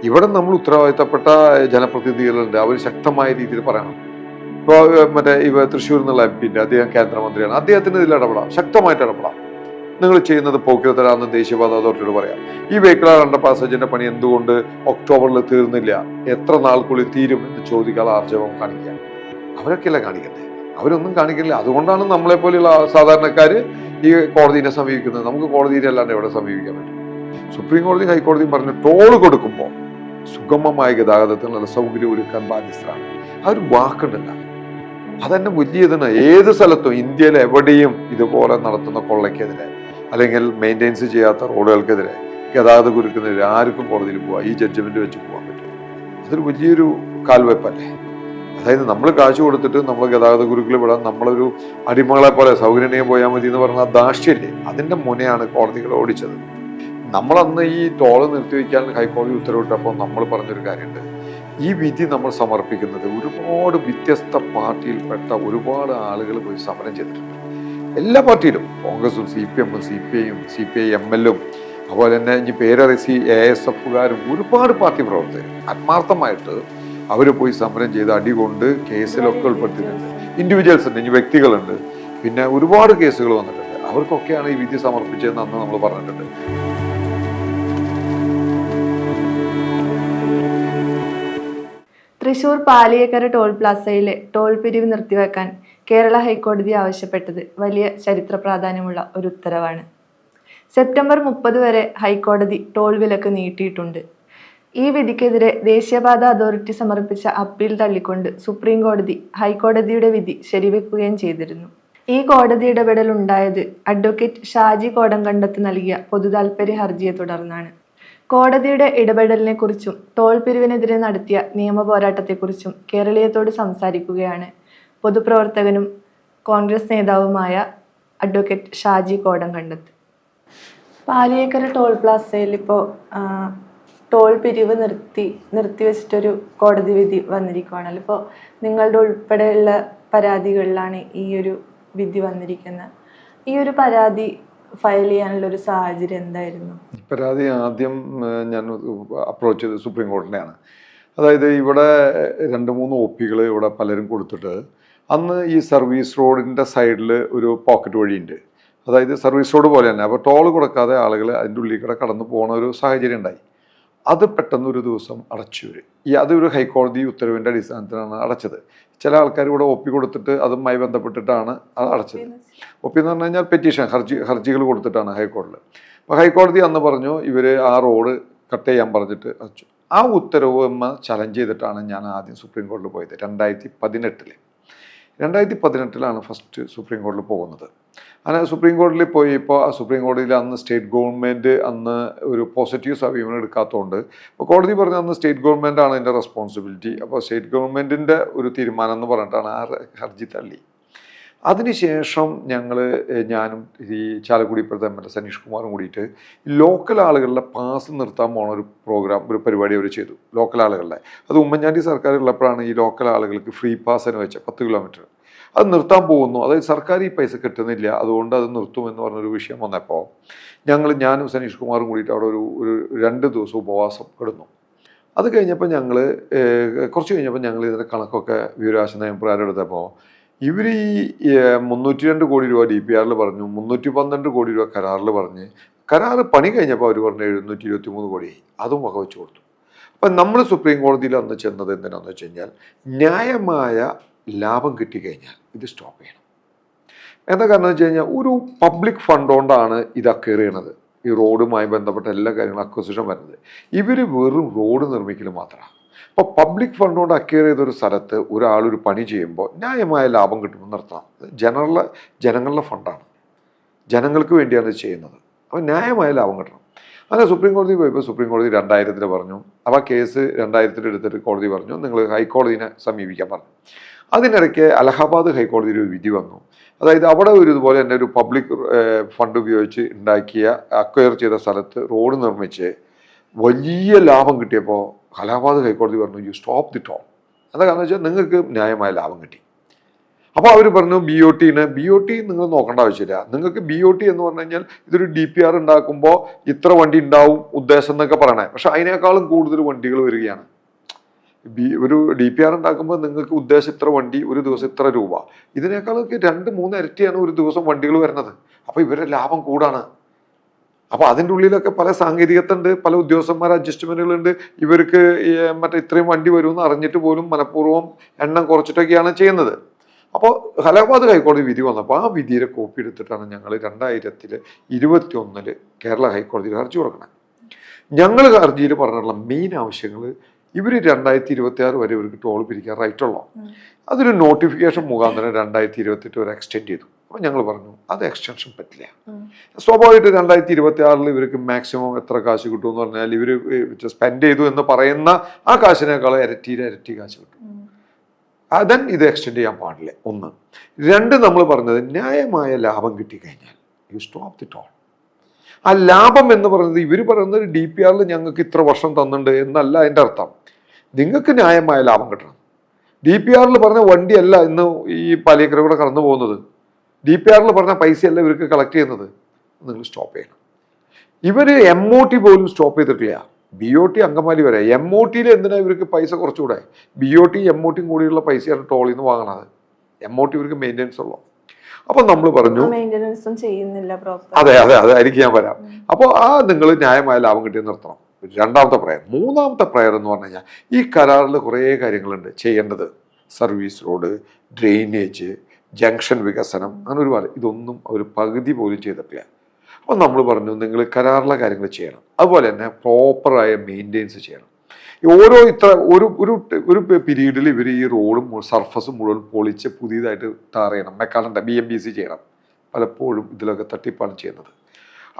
ഇവിടെ നമ്മൾ ഉത്തരവാദിത്തപ്പെട്ട ജനപ്രതിനിധികളുണ്ട്, അവർ ശക്തമായ രീതിയിൽ പറയണം. ഇപ്പോൾ മറ്റേ തൃശ്ശൂർ എന്നുള്ള MP ഉണ്ട്, അദ്ദേഹം കേന്ദ്രമന്ത്രിയാണ്, അദ്ദേഹത്തിന് ഇതിൽ ഇടപെടാം, ശക്തമായിട്ട് ഇടപെടാം. നിങ്ങൾ ചെയ്യുന്നത് പോക്കിരത്തരാന്ന് ദേശീയപാത അതോറിറ്റിയോട് പറയാം. ഈ വെഹിക്കിൾ അണ്ടർ പാസേജിന്റെ പണി എന്തുകൊണ്ട് ഒക്ടോബറിൽ തീർന്നില്ല, എത്ര നാൾക്കുള്ളിൽ തീരും എന്ന് ചോദിക്കാനുള്ള ആർജവം കാണിക്കുക. അവരൊക്കെയല്ലേ കാണിക്കണ്ടേ? അവരൊന്നും കാണിക്കില്ല. അതുകൊണ്ടാണ് നമ്മളെ പോലെയുള്ള സാധാരണക്കാര് ഈ കോടതിനെ സമീപിക്കുന്നത്. നമുക്ക് കോടതിയെ അല്ലാണ്ട് എവിടെ സമീപിക്കാൻ പറ്റും? സുപ്രീം കോടതി ഹൈക്കോടതിയും പറഞ്ഞു ടോള് കൊടുക്കുമ്പോൾ സുഗമമായ ഗതാഗതത്തിനുള്ള സൗകര്യം ഒരുക്കാൻ ബാധ്യസ്ഥരാണ്. ആ ഒരു വാക്കുണ്ടല്ല, അതന്നെ വലിയതാണ്. ഏത് സ്ഥലത്തും ഇന്ത്യയിൽ എവിടെയും ഇതുപോലെ നടത്തുന്ന കൊള്ളയ്ക്കെതിരെ അല്ലെങ്കിൽ മെയിൻ്റെനൻസ് ചെയ്യാത്ത റോഡുകൾക്കെതിരെ, ഗതാഗത കുരുക്കിനെതിരെ ആർക്കും കോടതിയിൽ പോവാം, ഈ ജഡ്ജ്മെന്റ് വെച്ച് പോകാൻ പറ്റും. അതൊരു വലിയൊരു കാൽവെപ്പല്ലേ? അതായത് നമ്മൾ കാശ് കൊടുത്തിട്ട് നമ്മൾ ഗതാഗത കുരുക്കിൽ വിടാൻ നമ്മളൊരു അടിമകളെ പോലെ സൗകര്യം പോയാൽ മതി എന്ന് പറഞ്ഞാൽ ദാഷ്ട്യല്ലേ? അതിന്റെ മുനെയാണ് കോടതികൾ ഓടിച്ചത്. നമ്മളന്ന് ഈ ടോള് നിർത്തിവെക്കാൻ ഹൈക്കോടതി ഉത്തരവിട്ടപ്പോൾ നമ്മൾ പറഞ്ഞൊരു കാര്യമുണ്ട്. ഈ വിധി നമ്മൾ സമർപ്പിക്കുന്നത് ഒരുപാട് വ്യത്യസ്ത പാർട്ടിയിൽപ്പെട്ട ഒരുപാട് ആളുകൾ പോയി സമരം ചെയ്തിട്ടുണ്ട്. എല്ലാ പാർട്ടിയിലും, കോൺഗ്രസും CPM CPI CPI ML അതുപോലെ തന്നെ ഇനി പേരറിസി ASFകാരും ഒരുപാട് പാർട്ടി പ്രവർത്തകർ ആത്മാർത്ഥമായിട്ട് അവർ പോയി സമരം ചെയ്ത് അടികൊണ്ട് കേസിലൊക്കെ ഉൾപ്പെടുത്തിയിട്ടുണ്ട്. ഇൻഡിവിജ്വൽസ് ഉണ്ട്, ഇനി വ്യക്തികളുണ്ട്, പിന്നെ ഒരുപാട് കേസുകൾ വന്നിട്ടുണ്ട്. അവർക്കൊക്കെയാണ് ഈ വിധി സമർപ്പിച്ചതെന്ന് അന്ന് നമ്മൾ പറഞ്ഞിട്ടുണ്ട്. തൃശൂർ പാലിയേക്കര ടോൾ പ്ലാസയിലെ ടോൾ പിരിവ് നിർത്തിവെക്കാൻ കേരള ഹൈക്കോടതി ആവശ്യപ്പെട്ടത് വലിയ ചരിത്ര പ്രാധാന്യമുള്ള ഒരു ഉത്തരവാണ്. സെപ്റ്റംബർ 30 വരെ ഹൈക്കോടതി ടോൾ വിലക്ക് നീട്ടിയിട്ടുണ്ട്. ഈ വിധിക്കെതിരെ ദേശീയപാത അതോറിറ്റി സമർപ്പിച്ച അപ്പീൽ തള്ളിക്കൊണ്ട് സുപ്രീം കോടതി ഹൈക്കോടതിയുടെ വിധി ശരിവെക്കുകയും ചെയ്തിരുന്നു. ഈ കോടതി ഇടപെടൽ ഉണ്ടായത് അഡ്വക്കേറ്റ് ഷാജി കോടംകണ്ടത്ത് നൽകിയ പൊതുതാൽപര്യ ഹർജിയെ തുടർന്നാണ്. കോടതിയുടെ ഇടപെടലിനെ കുറിച്ചും ടോൾ പിരിവിനെതിരെ നടത്തിയ നിയമ പോരാട്ടത്തെക്കുറിച്ചും കേരളീയത്തോട് സംസാരിക്കുകയാണ് പൊതുപ്രവർത്തകനും കോൺഗ്രസ് നേതാവുമായ അഡ്വക്കേറ്റ് ഷാജി കോടംകണ്ടത്ത്. പാലിയേക്കര ടോൾ പ്ലാസയിൽ ഇപ്പോൾ ടോൾ പിരിവ് നിർത്തിവെച്ചിട്ടൊരു കോടതി വിധി വന്നിരിക്കുകയാണല്ലോ. ഇപ്പോൾ നിങ്ങളുടെ ഉൾപ്പെടെയുള്ള പരാതികളിലാണ് ഈ ഒരു വിധി വന്നിരിക്കുന്നത്. ഈ ഒരു പരാതി ഫയൽ ചെയ്യാനുള്ള ഒരു സാഹചര്യം എന്തായിരുന്നു? പരാതി ആദ്യം ഞാൻ അപ്രോച്ച് ചെയ്തത് സുപ്രീം കോടതിയാണ്. അതായത് ഇവിടെ 2-3 OPകൾ ഇവിടെ പലരും കൊടുത്തിട്ട്, അന്ന് ഈ സർവീസ് റോഡിൻ്റെ സൈഡിൽ ഒരു പോക്കറ്റ് വഴിയുണ്ട്. അതായത് സർവീസ് റോഡ് പോലെ തന്നെ, അപ്പോൾ ടോൾ കൊടുക്കാതെ ആളുകൾ അതിൻ്റെ ഉള്ളിൽ കൂടെ കടന്നു പോകുന്ന ഒരു സാഹചര്യം ഉണ്ടായി. അത് പെട്ടെന്ന് ഒരു ദിവസം അടച്ചു. അതൊരു ഹൈക്കോടതി ഉത്തരവിൻ്റെ അടിസ്ഥാനത്തിലാണ് അടച്ചത്. ചില ആൾക്കാർ ഇവിടെ OP കൊടുത്തിട്ട് അതുമായി ബന്ധപ്പെട്ടിട്ടാണ് അത് അടച്ചത്. OP എന്ന് പറഞ്ഞു കഴിഞ്ഞാൽ പെറ്റീഷൻ, ഹർജികൾ കൊടുത്തിട്ടാണ് ഹൈക്കോടതിയിൽ. അപ്പോൾ ഹൈക്കോടതി അന്ന് പറഞ്ഞു ഇവർ ആ റോഡ് കട്ട് ചെയ്യാൻ പറഞ്ഞിട്ട് അടച്ചു. ആ ഉത്തരവ് ചലഞ്ച് ചെയ്തിട്ടാണ് ഞാൻ ആദ്യം സുപ്രീം കോടതിയിൽ പോയത്. 2018 ഫസ്റ്റ് സുപ്രീം കോടതിയിൽ പോകുന്നത്. അങ്ങനെ സുപ്രീം കോടതിയിൽ പോയപ്പോൾ ആ സുപ്രീം കോടതിയിൽ അന്ന് സ്റ്റേറ്റ് ഗവൺമെൻറ് അന്ന് ഒരു പോസിറ്റീവ് സമീപനം എടുക്കാത്തതുകൊണ്ട് അപ്പോൾ കോടതി പറഞ്ഞു അന്ന് സ്റ്റേറ്റ് ഗവൺമെൻറ്റാണ് അതിൻ്റെ റെസ്പോൺസിബിലിറ്റി. അപ്പോൾ സ്റ്റേറ്റ് ഗവൺമെൻറ്റിൻ്റെ ഒരു തീരുമാനം എന്ന് പറഞ്ഞിട്ടാണ് ആ ഹർജി തള്ളി. അതിനുശേഷം ഞാനും ഈ ചാലക്കുടി ഇപ്പോഴത്തെ MLA സനീഷ് കുമാറും കൂടിയിട്ട് ലോക്കൽ ആളുകളുടെ പാസ് നിർത്താൻ പോണ ഒരു പരിപാടി അവർ ചെയ്തു. ലോക്കൽ ആളുകളുടെ, അത് ഉമ്മൻചാണ്ടി സർക്കാർ ഉള്ളപ്പോഴാണ് ഈ ലോക്കൽ ആളുകൾക്ക് ഫ്രീ പാസിന് വെച്ച 10 കിലോമീറ്റർ അത് നിർത്താൻ പോകുന്നു. അതായത് സർക്കാർ ഈ പൈസ കിട്ടുന്നില്ല, അതുകൊണ്ട് അത് നിർത്തുമെന്ന് പറഞ്ഞൊരു വിഷയം വന്നപ്പോൾ ഞാനും സനീഷ് കുമാറും കൂടിയിട്ട് അവിടെ ഒരു 2 ദിവസം ഉപവാസം കിടന്നു. അത് കഴിഞ്ഞപ്പോൾ കുറച്ച് കഴിഞ്ഞപ്പോൾ ഞങ്ങൾ ഇതിൻ്റെ കണക്കൊക്കെ വിവരാശ നയപ്രകാരം എടുത്തപ്പോൾ ഇവർ ഈ 302 കോടി രൂപ DPRൽ പറഞ്ഞു, 312 കോടി രൂപ കരാറിൽ പറഞ്ഞ്, കരാറ് പണി കഴിഞ്ഞപ്പോൾ അവർ പറഞ്ഞു 723 കോടി, അതും വകവെച്ച് കൊടുത്തു. അപ്പം നമ്മൾ സുപ്രീം കോടതിയിൽ അന്ന് ചെന്നത് എന്തിനാണെന്ന് വെച്ച് കഴിഞ്ഞാൽ ന്യായമായ ലാഭം കിട്ടിക്കഴിഞ്ഞാൽ ഇത് സ്റ്റോപ്പ് ചെയ്യണം. എന്താ കാരണം വെച്ച് കഴിഞ്ഞാൽ ഒരു പബ്ലിക് ഫണ്ട് കൊണ്ടാണ് ഇത് അക്വയർ ചെയ്യണത്. ഈ റോഡുമായി ബന്ധപ്പെട്ട എല്ലാ കാര്യങ്ങളും അക്വസിഷൻ വരുന്നത്. ഇവർ വെറും റോഡ് നിർമ്മിക്കൽ മാത്രമാണ്. അപ്പോൾ പബ്ലിക് ഫണ്ട് കൊണ്ട് അക്വയർ ചെയ്തൊരു സ്ഥലത്ത് ഒരാളൊരു പണി ചെയ്യുമ്പോൾ ന്യായമായ ലാഭം കിട്ടുമെന്ന് നിർത്താം. ജനങ്ങളുടെ ഫണ്ടാണ്, ജനങ്ങൾക്ക് വേണ്ടിയാണ് ഇത് ചെയ്യുന്നത്. അപ്പോൾ ന്യായമായ ലാഭം കിട്ടണം. അങ്ങനെ സുപ്രീം കോടതി പോയപ്പോൾ സുപ്രീം കോടതി 2000 പറഞ്ഞു. അപ്പോൾ കേസ് 2000 എടുത്തിട്ട് കോടതി പറഞ്ഞു നിങ്ങൾ ഹൈക്കോടതിനെ സമീപിക്കാൻ പറഞ്ഞു. അതിനിടയ്ക്ക് അലഹാബാദ് ഹൈക്കോടതിയിൽ ഒരു വിധി വന്നു. അതായത് അവിടെ ഇതുപോലെ തന്നെ ഒരു പബ്ലിക് ഫണ്ട് ഉപയോഗിച്ച് അക്വയർ ചെയ്ത സ്ഥലത്ത് റോഡ് നിർമ്മിച്ച് വലിയ ലാഭം കിട്ടിയപ്പോൾ അലഹാബാദ് ഹൈക്കോടതി പറഞ്ഞു യു സ്റ്റോപ്പ് ദി ടോൾ. എന്താ കാരണം വെച്ചാൽ നിങ്ങൾക്ക് ന്യായമായ ലാഭം കിട്ടി. അപ്പോൾ അവർ പറഞ്ഞു BOT നിങ്ങൾ നോക്കേണ്ട ആവശ്യമില്ല. നിങ്ങൾക്ക് BOT എന്ന് പറഞ്ഞു കഴിഞ്ഞാൽ ഇതൊരു DPR ഉണ്ടാക്കുമ്പോൾ ഇത്ര വണ്ടി ഉണ്ടാവും ഉദ്ദേശം എന്നൊക്കെ പറയണേ. പക്ഷെ അതിനേക്കാളും കൂടുതൽ വണ്ടികൾ വരികയാണ്. ഒരു DPR ഉണ്ടാക്കുമ്പോൾ നിങ്ങൾക്ക് ഉദ്ദേശം ഇത്ര വണ്ടി, ഒരു ദിവസം ഇത്ര രൂപ. ഇതിനേക്കാളൊക്കെ 2-3 ഇരട്ടിയാണ് ഒരു ദിവസം വണ്ടികൾ വരുന്നത്. അപ്പോൾ ഇവരുടെ ലാഭം കൂടാണ്. അപ്പോൾ അതിൻ്റെ ഉള്ളിലൊക്കെ പല സാങ്കേതികത്തുണ്ട്, പല ഉദ്യോഗസ്ഥന്മാർ അഡ്ജസ്റ്റ്മെന്റുകളുണ്ട്. ഇവർക്ക് മറ്റേ ഇത്രയും വണ്ടി വരുമെന്ന് അറിഞ്ഞിട്ട് പോലും മനഃപൂർവ്വം എണ്ണം കുറച്ചിട്ടൊക്കെയാണ് ചെയ്യുന്നത്. അപ്പോൾ അലഹാബാദ് ഹൈക്കോടതി വിധി വന്നപ്പോൾ ആ വിധിയുടെ കോപ്പി എടുത്തിട്ടാണ് ഞങ്ങൾ 2021 കേരള ഹൈക്കോടതിയിൽ ഹർജി കൊടുക്കണം. ഞങ്ങൾ ഹർജിയിൽ പറഞ്ഞിട്ടുള്ള മെയിൻ ആവശ്യങ്ങൾ ഇവർ 2026 വരെ ഇവർക്ക് ടോൾ പിരിക്കാൻ റൈറ്റുള്ളൂ. അതൊരു നോട്ടിഫിക്കേഷൻ മുഖാന്തരം 2028 വരെ എക്സ്റ്റെൻഡ് ചെയ്തു. അപ്പോൾ ഞങ്ങൾ പറഞ്ഞു അത് എക്സ്റ്റൻഷൻ പറ്റില്ല. സ്വാഭാവികമായിട്ട് 2026 ഇവർക്ക് മാക്സിമം എത്ര കാശ് കിട്ടുമെന്ന് പറഞ്ഞാൽ ഇവർ സ്പെൻഡ് ചെയ്തു എന്ന് പറയുന്ന ആ കാശിനേക്കാൾ ഇരട്ടി കാശ് കിട്ടും. അതൻ ഇത് എക്സ്റ്റെൻഡ് ചെയ്യാൻ പാടില്ല. 1. 2, നമ്മൾ പറഞ്ഞത് ന്യായമായ ലാഭം കിട്ടിക്കഴിഞ്ഞാൽ യു സ്റ്റോപ്പ് ദി ടോൾ. ആ ലാഭം എന്ന് പറയുന്നത് ഇവർ പറയുന്നത് DPR ഞങ്ങൾക്ക് ഇത്ര വർഷം തന്നിട്ടുണ്ട് എന്നല്ല അതിൻ്റെ അർത്ഥം. നിങ്ങൾക്ക് ന്യായമായ ലാഭം കിട്ടണം. DPR പറഞ്ഞ വണ്ടിയല്ല ഇന്ന് ഈ പാലിയേക്കര കൂടെ കടന്നു പോകുന്നത്. DPR പറഞ്ഞ പൈസയല്ല ഇവർക്ക് കളക്ട് ചെയ്യുന്നത്. നിങ്ങൾ സ്റ്റോപ്പ് ചെയ്യണം. ഇവർ MOT പോലും സ്റ്റോപ്പ് ചെയ്തിട്ടില്ല. BOT അങ്കമാലി വരെ. MOTയിൽ എന്തിനാ ഇവർക്ക് പൈസ കുറച്ചുകൂടെ? BOT MOT കൂടിയുള്ള പൈസയാണ് ടോളിൽ നിന്ന് വാങ്ങണത്. MOT ഇവർക്ക് മെയിൻ്റെനൻസ് ഉള്ളൂ. അപ്പൊ നമ്മൾ പറഞ്ഞു അതെ അതായിരിക്കും ഞാൻ വരാം. അപ്പോൾ നിങ്ങൾ ന്യായമായ ലാഭം കിട്ടിയെന്ന് നിർത്തണം. 2ാമത്തെ പ്രയർ. 3ാമത്തെ പ്രയർ എന്ന് പറഞ്ഞു കഴിഞ്ഞാൽ ഈ കരാറിൽ കുറേ കാര്യങ്ങളുണ്ട് ചെയ്യേണ്ടത്. സർവീസ് റോഡ്, ഡ്രെയിനേജ്, ജംഗ്ഷൻ വികസനം, അങ്ങനെ ഒരുപാട്. ഇതൊന്നും അവർ പകുതി പോലും ചെയ്തിട്ടില്ല. അപ്പോൾ നമ്മൾ പറഞ്ഞു നിങ്ങൾ കരാറിലെ കാര്യങ്ങൾ ചെയ്യണം. അതുപോലെ തന്നെ പ്രോപ്പറായ മെയിൻ്റെനൻസ് ചെയ്യണം. ഓരോ ഒരു പീരീഡിൽ ഇവർ ഈ റോഡും സർഫസും മുഴുവൻ പൊളിച്ച് പുതിയതായിട്ട് ടാർ ചെയ്യണം. മെക്കാഡൻ്റെ BMBC ചെയ്യണം. പലപ്പോഴും ഇതിലൊക്കെ തട്ടിപ്പാണ് ചെയ്യുന്നത്.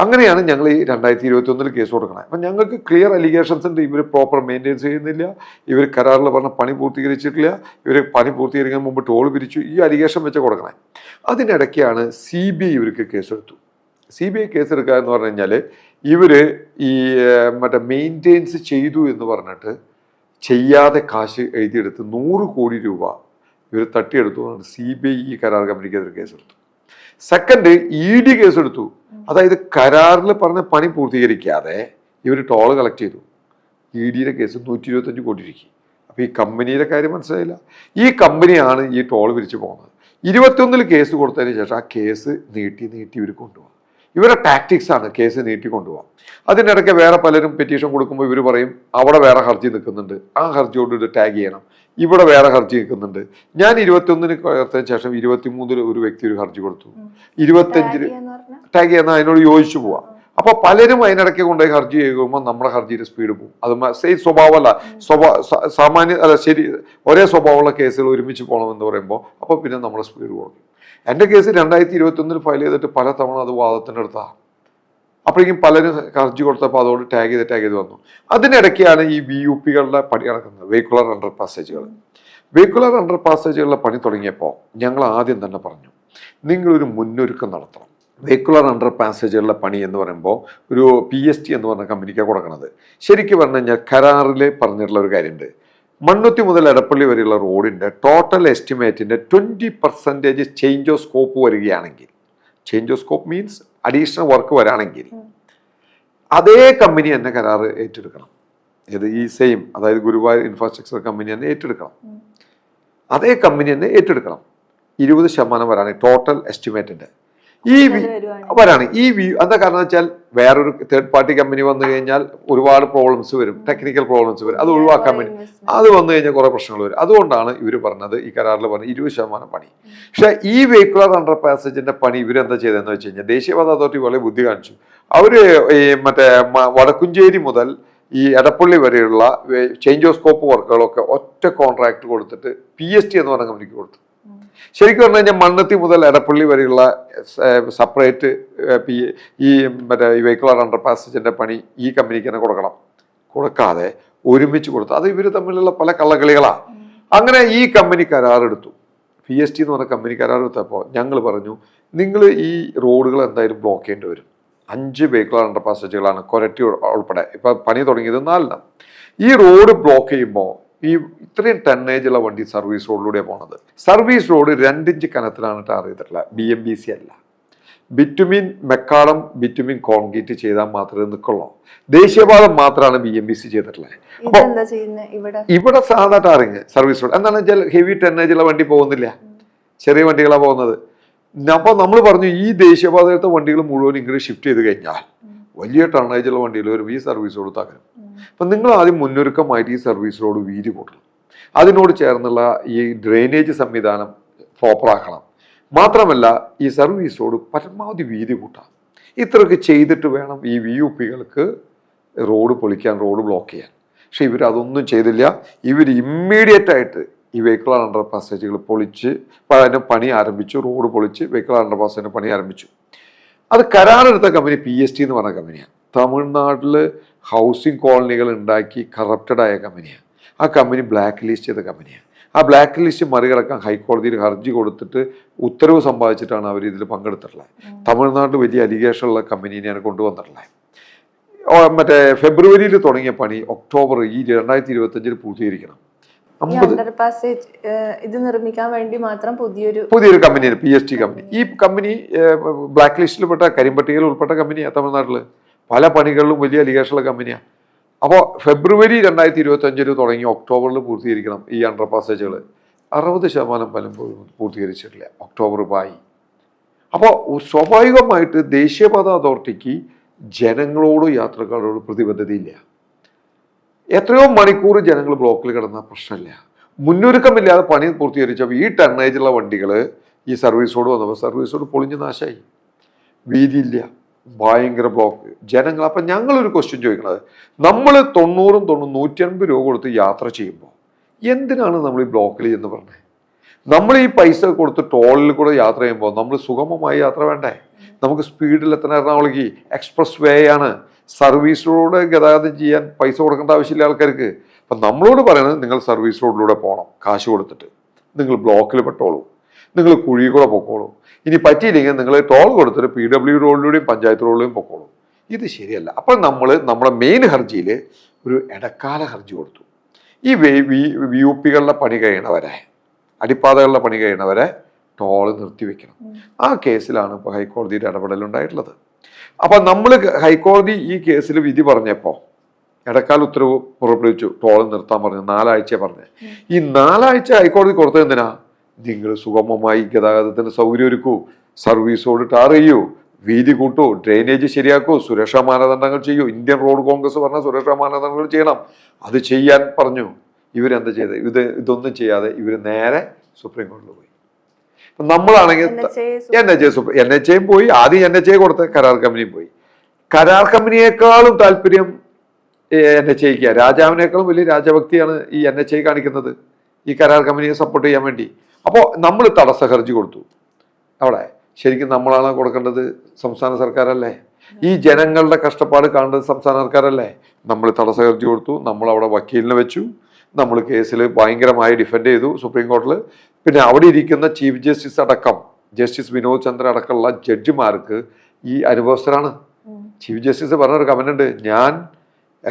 അങ്ങനെയാണ് ഞങ്ങൾ ഈ 2021 കേസ് കൊടുക്കണം. അപ്പം ഞങ്ങൾക്ക് ക്ലിയർ അലിഗേഷൻസ് ഉണ്ട്. ഇവർ പ്രോപ്പർ മെയിൻ്റെനൻസ് ചെയ്യുന്നില്ല, ഇവർ കരാറിൽ പറഞ്ഞ പണി പൂർത്തീകരിച്ചിട്ടില്ല, ഇവർ പണി പൂർത്തീകരിക്കാൻ മുമ്പ് ടോൾ പിരിച്ചു. ഈ അലിഗേഷൻ വെച്ച് കൊടുക്കണേ. അതിനിടയ്ക്കാണ് CBI ഇവർക്ക് കേസെടുത്തു. CBI കേസെടുക്കുക എന്ന് പറഞ്ഞു കഴിഞ്ഞാൽ ഇവർ ഈ മറ്റേ മെയിൻ്റെനൻസ് ചെയ്തു എന്ന് പറഞ്ഞിട്ട് ചെയ്യാതെ കാശ് എഴുതിയെടുത്ത് 100 കോടി രൂപ ഇവർ തട്ടിയെടുത്തു. CBI ഈ കരാർ കമ്പനിക്കെതിരെ കേസെടുത്തു. സെക്കൻഡ്, ED കേസെടുത്തു. അതായത് കരാറിൽ പറഞ്ഞ പണി പൂർത്തീകരിക്കാതെ ഇവർ ടോൾ കളക്ട് ചെയ്തു. EDയുടെ കേസ് 125 കോടി രൂപ. അപ്പോൾ ഈ കമ്പനിയുടെ കാര്യം മനസ്സിലായില്ല. ഈ കമ്പനിയാണ് ഈ ടോൾ പിരിച്ചു പോകുന്നത്. 21 കേസ് കൊടുത്തതിന് ശേഷം ആ കേസ് നീട്ടി ഇവർ കൊണ്ടുപോകും. ഇവരുടെ ടാക്ടിക്സ് ആണ് കേസ് നീട്ടിക്കൊണ്ടുപോകാം. അതിനിടയ്ക്ക് വേറെ പലരും പെറ്റീഷൻ കൊടുക്കുമ്പോൾ ഇവർ പറയും അവിടെ വേറെ ഹർജി നിൽക്കുന്നുണ്ട്, ആ ഹർജിയോട് ഇത് ടാഗ് ചെയ്യണം. ഇവിടെ വേറെ ഹർജി നിൽക്കുന്നുണ്ട്. ഞാൻ 21 കൊടുത്തതിന് ശേഷം 23 ഒരു വ്യക്തി ഒരു ഹർജി കൊടുത്തു. 25 ടാഗ് ചെയ്യുന്ന അതിനോട് യോജിച്ചു പോവാം. അപ്പൊ പലരും അതിനിടയ്ക്ക് കൊണ്ടുപോയി ഹർജി ചെയ്യുമ്പോൾ നമ്മുടെ ഹർജിയുടെ സ്പീഡ് പോകും. അത് സെയിം സ്വഭാവമല്ല, സാമാന്യ അല്ല ശരി ഒരേ സ്വഭാവമുള്ള കേസുകൾ ഒരുമിച്ച് പോകണമെന്ന് പറയുമ്പോൾ അപ്പോൾ പിന്നെ നമ്മുടെ സ്പീഡ് കുറയും. എൻ്റെ കേസ് 2021 ഫയൽ ചെയ്തിട്ട് പല തവണ അത് വാദത്തിനെടുത്താണ്. അപ്പോഴേക്കും പലരും ഹർജി കൊടുത്തപ്പോൾ അതോട് ടാഗ് ചെയ്ത് വന്നു. അതിനിടയ്ക്കാണ് ഈ VUPകളുടെ പണി നടക്കുന്നത്, വെഹിക്കുലർ അണ്ടർ പാസേജുകൾ. വെഹിക്കുലർ അണ്ടർ പാസേജുകളുടെ പണി തുടങ്ങിയപ്പോൾ ഞങ്ങൾ ആദ്യം തന്നെ പറഞ്ഞു നിങ്ങളൊരു മുന്നൊരുക്കം നടത്തണം. വെഹിക്കുലർ അണ്ടർ പാസേജുകളുടെ പണി എന്ന് പറയുമ്പോൾ ഒരു PST എന്ന് പറഞ്ഞ കമ്പനിക്കാണ് കൊടുക്കുന്നത്. ശരിക്കും പറഞ്ഞു കഴിഞ്ഞാൽ കരാറിൽ പറഞ്ഞിട്ടുള്ള ഒരു കാര്യമുണ്ട്. മണ്ണുത്തി മുതൽ എടപ്പള്ളി വരെയുള്ള റോഡിൻ്റെ ടോട്ടൽ എസ്റ്റിമേറ്റിൻ്റെ 20% ചേഞ്ച് ഓഫ് സ്കോപ്പ് വരികയാണെങ്കിൽ, change of scope means additional work വരാണെങ്കിൽ അതേ കമ്പനി തന്നെ കരാർ ഏറ്റെടുക്കണം. ഇത് ഈ സെയിം, അതായത് ഗുരുവായൂർ ഇൻഫ്രാസ്ട്രക്ചർ കമ്പനി തന്നെ ഏറ്റെടുക്കണം. അതേ കമ്പനി തന്നെ ഏറ്റെടുക്കണം. 20% വരാണ് ടോട്ടൽ എസ്റ്റിമേറ്റിൻ്റെ. എന്താ കാരണം വെച്ചാൽ വേറൊരു തേർഡ് പാർട്ടി കമ്പനി വന്നു കഴിഞ്ഞാൽ ഒരുപാട് പ്രോബ്ലംസ് വരും, ടെക്നിക്കൽ പ്രോബ്ലംസ് വരും. അത് ഒഴിവാക്കാൻ വേണ്ടി അത് വന്നു കഴിഞ്ഞാൽ കുറെ പ്രശ്നങ്ങൾ വരും. അതുകൊണ്ടാണ് ഇവർ പറഞ്ഞത് ഈ കരാറിൽ പറഞ്ഞ 20% പണി. പക്ഷെ ഈ വെഹിക്കുലർ അണ്ടർ പാസേജിന്റെ പണി ഇവരെന്താ ചെയ്തതെന്ന് വെച്ച് കഴിഞ്ഞാൽ ദേശീയപാത അതോറിറ്റി വളരെ ബുദ്ധി കാണിച്ചു. അവര് ഈ മറ്റേ വടക്കുംചേരി മുതൽ ഈ എടപ്പള്ളി വരെയുള്ള ചേഞ്ച് ഓഫ് സ്കോപ്പ് വർക്കുകളൊക്കെ ഒറ്റ കോൺട്രാക്ട് കൊടുത്തിട്ട് PST എന്ന് പറഞ്ഞ കമ്പനിക്ക് കൊടുത്തു. ശരിക്കും പറഞ്ഞു കഴിഞ്ഞാൽ മണ്ണത്തി മുതൽ എടപ്പള്ളി വരെയുള്ള സെപ്പറേറ്റ് ഈ മറ്റേ ഈ വെഹിക്കുലർ അണ്ടർ പാസേജിന്റെ പണി ഈ കമ്പനിക്ക് തന്നെ കൊടുക്കാതെ ഒരുമിച്ച് കൊടുത്തു. അത് ഇവർ തമ്മിലുള്ള പല കള്ളക്കളികളാണ്. അങ്ങനെ ഈ കമ്പനി കരാറെടുത്തു. PST എന്ന് പറഞ്ഞ കമ്പനി കരാറെടുത്തപ്പോൾ ഞങ്ങൾ പറഞ്ഞു നിങ്ങൾ ഈ റോഡുകൾ എന്തായാലും ബ്ലോക്ക് ചെയ്യേണ്ടി വരും. 5 വെഹിക്കുലർ അണ്ടർ പാസേജുകളാണ്, കൊരട്ടി ഉൾപ്പെടെ. ഇപ്പം പണി തുടങ്ങിയത് 4 ഈ റോഡ് ബ്ലോക്ക് ചെയ്യുമ്പോൾ ഈ ഇത്രയും ടണ്ണേജുള്ള വണ്ടി സർവീസ് റോഡിലൂടെയാണ് പോണത്. സർവീസ് റോഡ് 2 ഇഞ്ച് കനത്തിലാണ് ടാർ ചെയ്തിട്ടുള്ളത്, BMBC അല്ല. ബിറ്റുമിൻ മെക്കാളം ബിറ്റുമിൻ കോൺക്രീറ്റ് ചെയ്താൽ മാത്രമേ നിൽക്കുള്ളൂ. ദേശീയപാത മാത്രമാണ് BMBC ചെയ്തിട്ടുള്ളത്. അപ്പോൾ ഇവിടെ സാധാ ടാറിങ് സർവീസ് റോഡ് എന്താണെന്ന് വെച്ചാൽ ഹെവി ടണ്ണേജുള്ള വണ്ടി പോകുന്നില്ല, ചെറിയ വണ്ടികളാണ് പോകുന്നത്. അപ്പോൾ നമ്മൾ പറഞ്ഞു ഈ ദേശീയപാതയിലത്തെ വണ്ടികൾ മുഴുവൻ ഇങ്ങനെ ഷിഫ്റ്റ് ചെയ്ത് കഴിഞ്ഞാൽ വലിയ ടണ്ണേജുള്ള വണ്ടികൾ വരും, ഈ സർവീസ് റോഡ് തകരും. അപ്പം നിങ്ങൾ ആദ്യം മുന്നൊരുക്കമായിട്ട് ഈ സർവീസ് റോഡ് വീതി കൂട്ടണം, അതിനോട് ചേർന്നുള്ള ഈ ഡ്രെയിനേജ് സംവിധാനം പ്രോപ്പറാക്കണം. മാത്രമല്ല ഈ സർവീസ് റോഡ് പരമാവധി വീതി കൂട്ടാം. ഇത്രയൊക്കെ ചെയ്തിട്ട് വേണം ഈ VUPകൾക്ക് റോഡ് പൊളിക്കാൻ, റോഡ് ബ്ലോക്ക് ചെയ്യാൻ. പക്ഷെ ഇവരതൊന്നും ചെയ്തില്ല. ഇവർ ഇമ്മീഡിയറ്റ് ആയിട്ട് ഈ വെഹിക്കിൾ അണ്ടർ പാസേജുകൾ പൊളിച്ച് അതിൻ്റെ പണി ആരംഭിച്ചു. റോഡ് പൊളിച്ച് വെഹിക്കിൾ അണ്ടർ പാസേജിൻ്റെ പണി ആരംഭിച്ചു. അത് കരാറെടുത്ത കമ്പനി PST എന്ന് പറഞ്ഞ കമ്പനിയാണ്. തമിഴ്നാട്ടിൽ ഹൗസിംഗ് കോളനികൾ ഉണ്ടാക്കി കറപ്റ്റഡ് ആയ കമ്പനിയാണ്. ആ കമ്പനി ബ്ലാക്ക് ലിസ്റ്റ് ചെയ്ത കമ്പനിയാണ്. ആ ബ്ലാക്ക് ലിസ്റ്റ് മറികടക്കാൻ ഹൈക്കോടതിയിൽ ഹർജി കൊടുത്തിട്ട് ഉത്തരവ് സമ്പാദിച്ചിട്ടാണ് അവർ ഇതിൽ പങ്കെടുത്തിട്ടുള്ളത്. തമിഴ്നാട്ടിൽ വലിയ അലിഗേഷൻ ഉള്ള കമ്പനീനെയാണ് കൊണ്ടുവന്നിട്ടുള്ളത്. മറ്റേ ഫെബ്രുവരിയിൽ തുടങ്ങിയ പണി ഒക്ടോബർ ഈ 2025 പൂർത്തീകരിക്കണം. ഇത് നിർമ്മിക്കാൻ വേണ്ടി മാത്രം പുതിയൊരു കമ്പനിയാണ് PST കമ്പനി. ഈ കമ്പനി ബ്ലാക്ക് ലിസ്റ്റിൽപ്പെട്ട കരിമ്പട്ടികയിൽ ഉൾപ്പെട്ട കമ്പനിയാണ്. തമിഴ്നാട്ടിൽ പല പണികളിലും വലിയ അലിഗേഷനുള്ള കമ്പനിയാണ്. അപ്പോൾ ഫെബ്രുവരി 2025 തുടങ്ങി ഒക്ടോബറിൽ പൂർത്തീകരിക്കണം ഈ അണ്ടർ പാസേജുകൾ. 60% ഫലം പൂർത്തീകരിച്ചിട്ടില്ല, ഒക്ടോബർ ആയി. അപ്പോൾ സ്വാഭാവികമായിട്ട് ദേശീയപാത അതോറിറ്റിക്ക് ജനങ്ങളോട് യാത്രക്കാരോട് പ്രതിബദ്ധതയില്ല. എത്രയോ മണിക്കൂർ ജനങ്ങൾ ബ്ലോക്കിൽ കിടന്ന പ്രശ്നമില്ല. മുന്നൊരുക്കമില്ലാതെ പണി പൂർത്തീകരിച്ചപ്പോൾ ഈ ടണ്ണേജുള്ള വണ്ടികൾ ഈ സർവീസ് റോഡ് വന്നപ്പോൾ സർവീസ് റോഡ് പൊളിഞ്ഞ് നാശമായി, വീതിയില്ല, ഭയങ്കര ബ്ലോക്ക് ജനങ്ങൾ. അപ്പം ഞങ്ങളൊരു ക്വസ്റ്റ്യൻ ചോദിക്കുന്നത്, നമ്മൾ 150 രൂപ കൊടുത്ത് യാത്ര ചെയ്യുമ്പോൾ എന്തിനാണ് നമ്മൾ ഈ ബ്ലോക്കിൽ എന്ന് പറഞ്ഞത്? നമ്മൾ ഈ പൈസ കൊടുത്ത് ടോളിൽ കൂടെ യാത്ര ചെയ്യുമ്പോൾ നമ്മൾ സുഗമമായി യാത്ര വേണ്ടേ? നമുക്ക് സ്പീഡിൽ എത്തണം. എറണാകുളത്തേക്ക് എക്സ്പ്രസ് വേ ആണ്, സർവീസ് റോഡ് ഗതാഗതം ചെയ്യാൻ പൈസ കൊടുക്കേണ്ട ആവശ്യമില്ല ആൾക്കാർക്ക്. അപ്പം നമ്മളോട് പറയുന്നത് നിങ്ങൾ സർവീസ് റോഡിലൂടെ പോകണം, കാശ് കൊടുത്തിട്ട്. നിങ്ങൾ ബ്ലോക്കിൽ പെട്ടോളൂ, നിങ്ങൾ കുഴി കൂടെ പൊക്കോളൂ. ഇനി പറ്റിയില്ലെങ്കിൽ നിങ്ങൾ ടോൾ കൊടുത്തിട്ട് PW റോഡിലൂടെയും പഞ്ചായത്ത് റോഡിലൂടെയും പൊക്കോളൂ. ഇത് ശരിയല്ല. അപ്പം നമ്മുടെ മെയിൻ ഹർജിയിൽ ഒരു ഇടക്കാല ഹർജി കൊടുത്തു. ഈ VUPകളുടെ പണി കഴിയണവരെ, അടിപ്പാതകളുടെ പണി കഴിയണവരെ ടോൾ നിർത്തിവെക്കണം. ആ കേസിലാണ് ഇപ്പോൾ ഹൈക്കോടതിയുടെ ഇടപെടലുണ്ടായിട്ടുള്ളത്. അപ്പം നമ്മൾ ഹൈക്കോടതി ഈ കേസിൽ വിധി പറഞ്ഞപ്പോൾ ഇടക്കാല ഉത്തരവ് പുറപ്പെടുവിച്ചു, ടോൾ നിർത്താൻ പറഞ്ഞു. 4 ആഴ്ച പറഞ്ഞ്. ഈ 4 ആഴ്ച ഹൈക്കോടതി കൊടുത്തത് എന്തിനാ? നിങ്ങൾ സുഗമമായി ഗതാഗതത്തിന് സൗകര്യം ഒരുക്കൂ, സർവീസ് റോഡ് ടാർ ചെയ്യൂ, വീതി കൂട്ടൂ, ഡ്രെയിനേജ് ശരിയാക്കൂ, സുരക്ഷാ മാനദണ്ഡങ്ങൾ ചെയ്യൂ. ഇന്ത്യൻ റോഡ് കോൺഗ്രസ് പറഞ്ഞ സുരക്ഷാ മാനദണ്ഡങ്ങൾ ചെയ്യണം. അത് ചെയ്യാൻ പറഞ്ഞു. ഇവരെന്താ ചെയ്തത്? ഇതൊന്നും ചെയ്യാതെ ഇവർ നേരെ സുപ്രീം കോടതിയിൽ പോയി. നമ്മളാണെങ്കിൽ NHA പോയി. ആദ്യം NHA കൊടുത്ത കരാർ കമ്പനിയും പോയി. കരാർ കമ്പനിയേക്കാളും താല്പര്യം NHAക്ക്, രാജാവിനേക്കാളും വലിയ രാജഭക്തിയാണ് ഈ NHA കാണിക്കുന്നത് ഈ കരാർ കമ്പനിയെ സപ്പോർട്ട് ചെയ്യാൻ വേണ്ടി. അപ്പോൾ നമ്മൾ തടസ്സ ഹർജി കൊടുത്തു. അവിടെ ശരിക്കും നമ്മളാണ് കൊടുക്കേണ്ടത്, സംസ്ഥാന സർക്കാരല്ലേ? ഈ ജനങ്ങളുടെ കഷ്ടപ്പാട് കാണേണ്ടത് സംസ്ഥാന സർക്കാരല്ലേ? നമ്മൾ തടസ്സ ഹർജി കൊടുത്തു, നമ്മൾ അവിടെ വക്കീലിനെ വെച്ചു, നമ്മൾ കേസിൽ ഭയങ്കരമായി ഡിഫെൻഡ് ചെയ്തു സുപ്രീം കോടതിയിൽ. പിന്നെ അവിടെ ഇരിക്കുന്ന ചീഫ് ജസ്റ്റിസ് അടക്കം, ജസ്റ്റിസ് വിനോദ് ചന്ദ്ര അടക്കമുള്ള ജഡ്ജിമാർക്ക് ഈ അനുഭവസ്ഥരാണ്. ചീഫ് ജസ്റ്റിസ് പറഞ്ഞൊരു കമന്റ് ഉണ്ട്, ഞാൻ